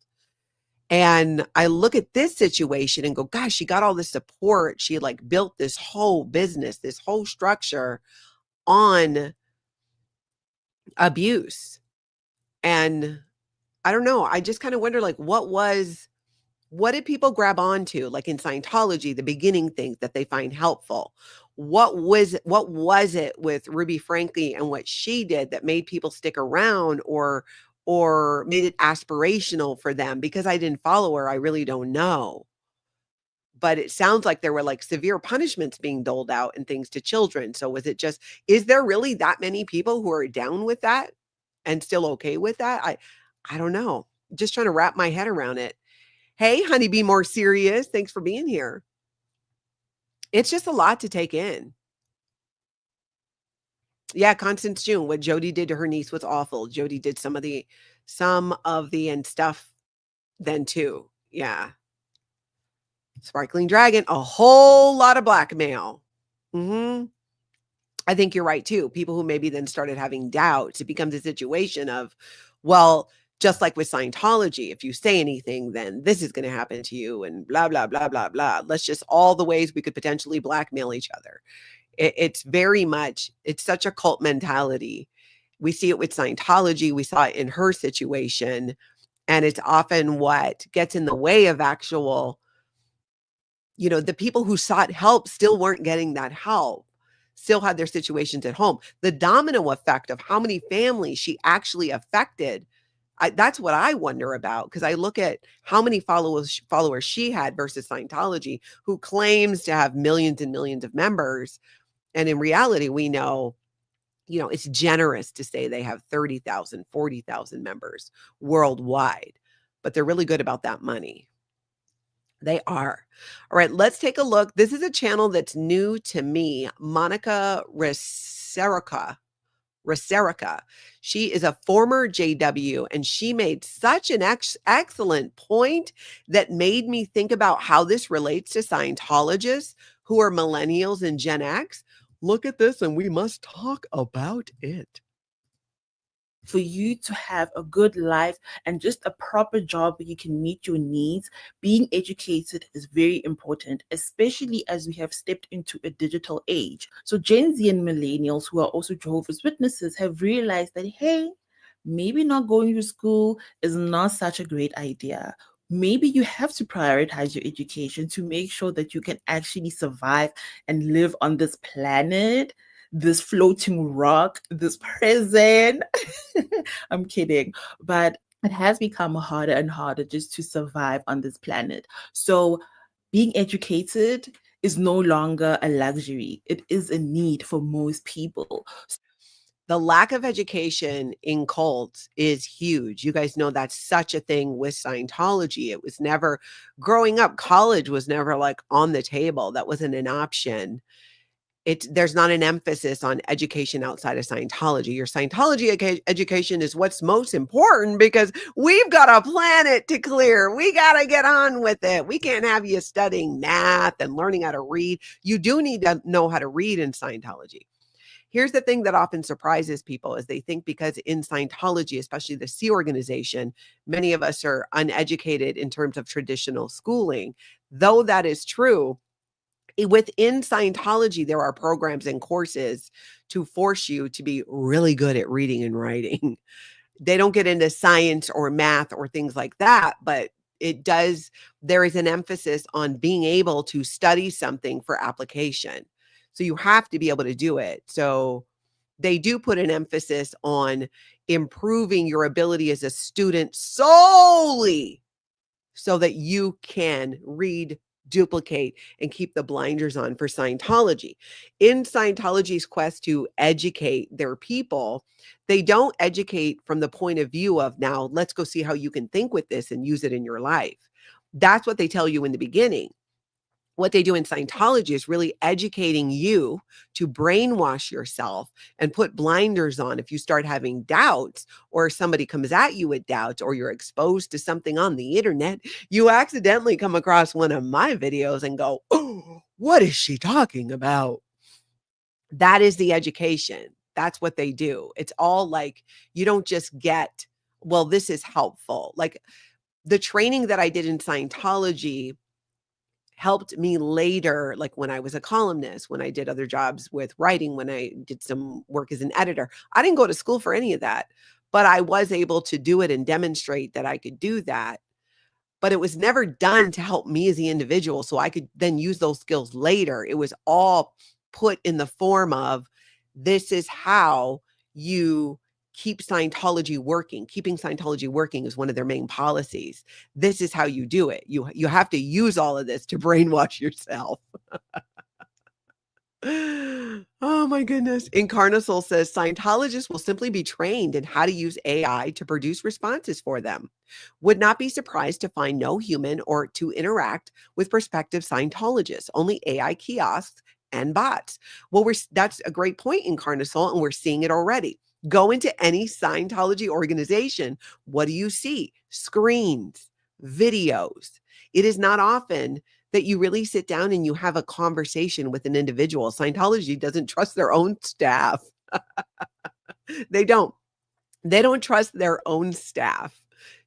And I look at this situation and go, gosh, she got all this support. She like built this whole business, this whole structure on abuse. And I don't know. I just kind of wonder, like, what did people grab onto, like in Scientology, the beginning things that they find helpful? What was it with Ruby Franke and what she did that made people stick around or made it aspirational for them? Because I didn't follow her, I really don't know. But it sounds like there were like severe punishments being doled out and things to children. So is there really that many people who are down with that and still okay with that? I don't know. Just trying to wrap my head around it. Hey, honey, be more serious. Thanks for being here. It's just a lot to take in. Yeah, Constance June, what Jody did to her niece was awful. Jody did some of the and stuff then too. Yeah. Sparkling Dragon, a whole lot of blackmail. I think you're right too. People who maybe then started having doubts. It becomes a situation of, well, just like with Scientology, if you say anything, then this is going to happen to you and blah, blah, blah, blah, blah. Let's just all the ways we could potentially blackmail each other. It's very much, it's such a cult mentality. We see it with Scientology. We saw it in her situation. And it's often what gets in the way of actual, you know, the people who sought help still weren't getting that help, still had their situations at home. The domino effect of how many families she actually affected, that's what I wonder about, because I look at how many followers she had versus Scientology, who claims to have millions and millions of members. And in reality, we know, you know, it's generous to say they have 30,000, 40,000 members worldwide, but they're really good about that money. They are. All right, let's take a look. This is a channel that's new to me, Monica Reserica. She is a former JW, and she made such an excellent point that made me think about how this relates to Scientologists who are millennials and Gen X. Look at this, and we must talk about it. For you to have a good life and just a proper job where you can meet your needs, being educated is very important, especially as we have stepped into a digital age. So Gen Z and millennials, who are also Jehovah's Witnesses, have realized that, hey, maybe not going to school is not such a great idea. Maybe you have to prioritize your education to make sure that you can actually survive and live on this planet, this floating rock, this prison. I'm kidding. But it has become harder and harder just to survive on this planet. So being educated is no longer a luxury. It is a need for most people. The lack of education in cults is huge. You guys know that's such a thing with Scientology. It was never, growing up, college was never like on the table. That wasn't an option. There's not an emphasis on education outside of Scientology. Your Scientology education is what's most important, because we've got a planet to clear. We got to get on with it. We can't have you studying math and learning how to read. You do need to know how to read in Scientology. Here's the thing that often surprises people is they think because in Scientology, especially the Sea organization, many of us are uneducated in terms of traditional schooling. Though that is true, within Scientology, there are programs and courses to force you to be really good at reading and writing. They don't get into science or math or things like that, but there is an emphasis on being able to study something for application. So you have to be able to do it. So they do put an emphasis on improving your ability as a student solely so that you can read, duplicate and keep the blinders on for Scientology. In Scientology's quest to educate their people, they don't educate from the point of view of, now let's go see how you can think with this and use it in your life. That's what they tell you in the beginning. What they do in Scientology is really educating you to brainwash yourself and put blinders on. If you start having doubts, or somebody comes at you with doubts, or you're exposed to something on the internet, you accidentally come across one of my videos and go, oh, what is she talking about? That is the education. That's what they do. It's all like, you don't just get, well, this is helpful. Like the training that I did in Scientology helped me later, like when I was a columnist, when I did other jobs with writing, when I did some work as an editor. I didn't go to school for any of that, but I was able to do it and demonstrate that I could do that. But it was never done to help me as the individual, so I could then use those skills later. It was all put in the form of, this is how you keep Scientology working. Keeping Scientology working is one of their main policies. This is how you do it. You have to use all of this to brainwash yourself. Oh my goodness. Incarnasoul says Scientologists will simply be trained in how to use AI to produce responses for them. Would not be surprised to find no human or to interact with prospective Scientologists, only AI kiosks and bots. Well, that's a great point, Incarnasoul, and we're seeing it already. Go into any Scientology organization. What do you see? Screens, videos. It is not often that you really sit down and you have a conversation with an individual. Scientology doesn't trust their own staff. They don't trust their own staff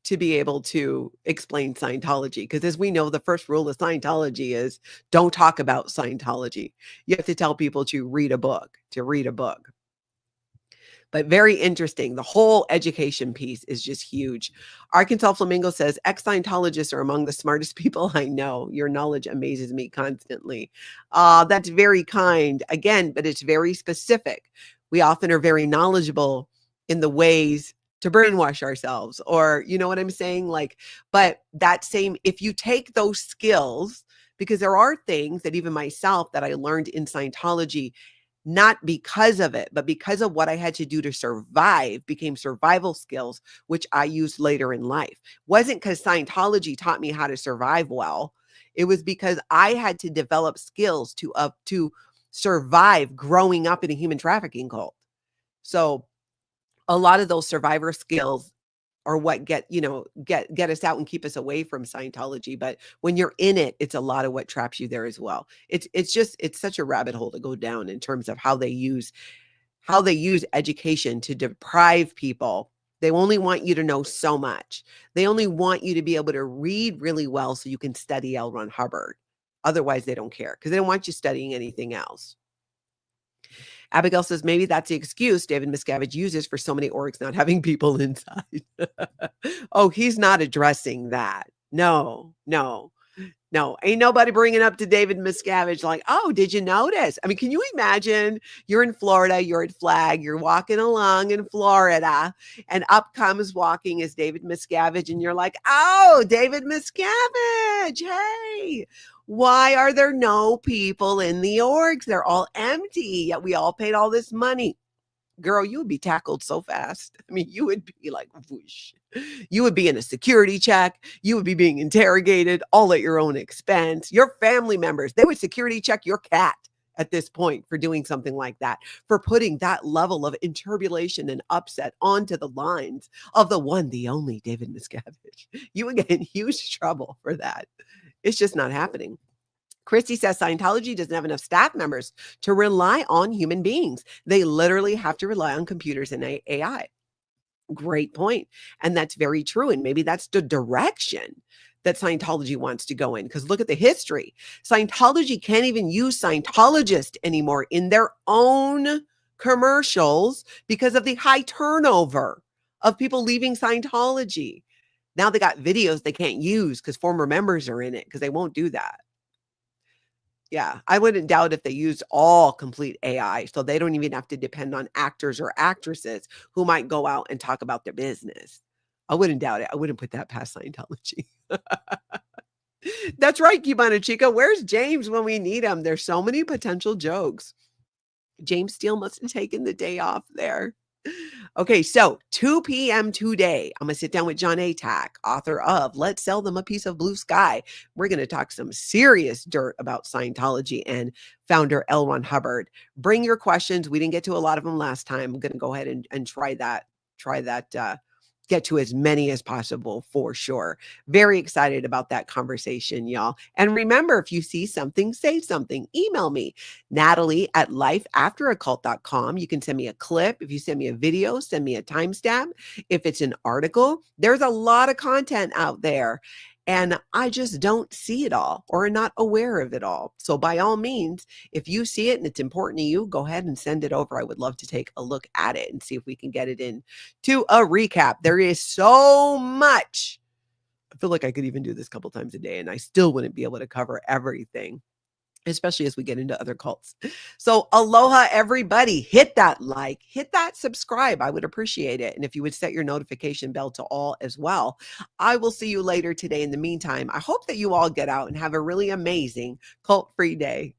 to be able to explain Scientology. Because as we know, the first rule of Scientology is don't talk about Scientology. You have to tell people to read a book. But very interesting. The whole education piece is just huge. Arkansas Flamingo says, ex-Scientologists are among the smartest people I know. Your knowledge amazes me constantly. That's very kind. Again, but it's very specific. We often are very knowledgeable in the ways to brainwash ourselves, or you know what I'm saying? Like, but that same, if you take those skills, because there are things that even myself that I learned in Scientology, not because of it, but because of what I had to do to survive, became survival skills, which I used later in life. Wasn't because Scientology taught me how to survive well. It was because I had to develop skills to survive growing up in a human trafficking cult. So a lot of those survivor skills are what get us out and keep us away from Scientology. But when you're in it, it's a lot of what traps you there as well. It's such a rabbit hole to go down in terms of how they use education to deprive people. They only want you to know so much. They only want you to be able to read really well so you can study L. Ron Hubbard. Otherwise, they don't care because they don't want you studying anything else. Abigail says, maybe that's the excuse David Miscavige uses for so many orgs not having people inside. Oh, he's not addressing that. No. Ain't nobody bringing up to David Miscavige like, oh, did you notice? I mean, can you imagine you're in Florida, you're at Flag, you're walking along in Florida, and up comes walking is David Miscavige, and you're like, oh, David Miscavige, hey. Why are there no people in the orgs? They're all empty. Yet we all paid all this money. Girl, you would be tackled so fast. I mean, you would be like, whoosh. You would be in a security check. You would be being interrogated all at your own expense. Your family members, they would security check your cat at this point for doing something like that, for putting that level of interbulation and upset onto the lines of the one, the only David Miscavige. You would get in huge trouble for that. It's just not happening. Christy says Scientology doesn't have enough staff members to rely on human beings. They literally have to rely on computers and AI. Great point. And that's very true. And maybe that's the direction that Scientology wants to go in. Because look at the history. Scientology can't even use Scientologist anymore in their own commercials because of the high turnover of people leaving Scientology. Now they got videos they can't use because former members are in it because they won't do that. Yeah, I wouldn't doubt if they used all complete AI, so they don't even have to depend on actors or actresses who might go out and talk about their business. I wouldn't doubt it. I wouldn't put that past Scientology. That's right, Cubana Chica. Where's James when we need him? There's so many potential jokes. James Steele must have taken the day off there. Okay, so 2 p.m. today, I'm going to sit down with John Atack, author of Let's Sell Them a Piece of Blue Sky. We're going to talk some serious dirt about Scientology and founder L. Ron Hubbard. Bring your questions. We didn't get to a lot of them last time. I'm going to go ahead and try that, get to as many as possible for sure. Very excited about that conversation, y'all. And remember, if you see something, say something. Email me, Natalie@lifeafteraoccult.com. You can send me a clip. If you send me a video, send me a timestamp. If it's an article, there's a lot of content out there. And I just don't see it all or not aware of it all. So by all means, if you see it and it's important to you, go ahead and send it over. I would love to take a look at it and see if we can get it in to a recap. There is so much. I feel like I could even do this a couple times a day and I still wouldn't be able to cover everything, especially as we get into other cults. So aloha, everybody. Hit that like, hit that subscribe. I would appreciate it. And if you would set your notification bell to all as well. I will see you later today. In the meantime, I hope that you all get out and have a really amazing cult-free day.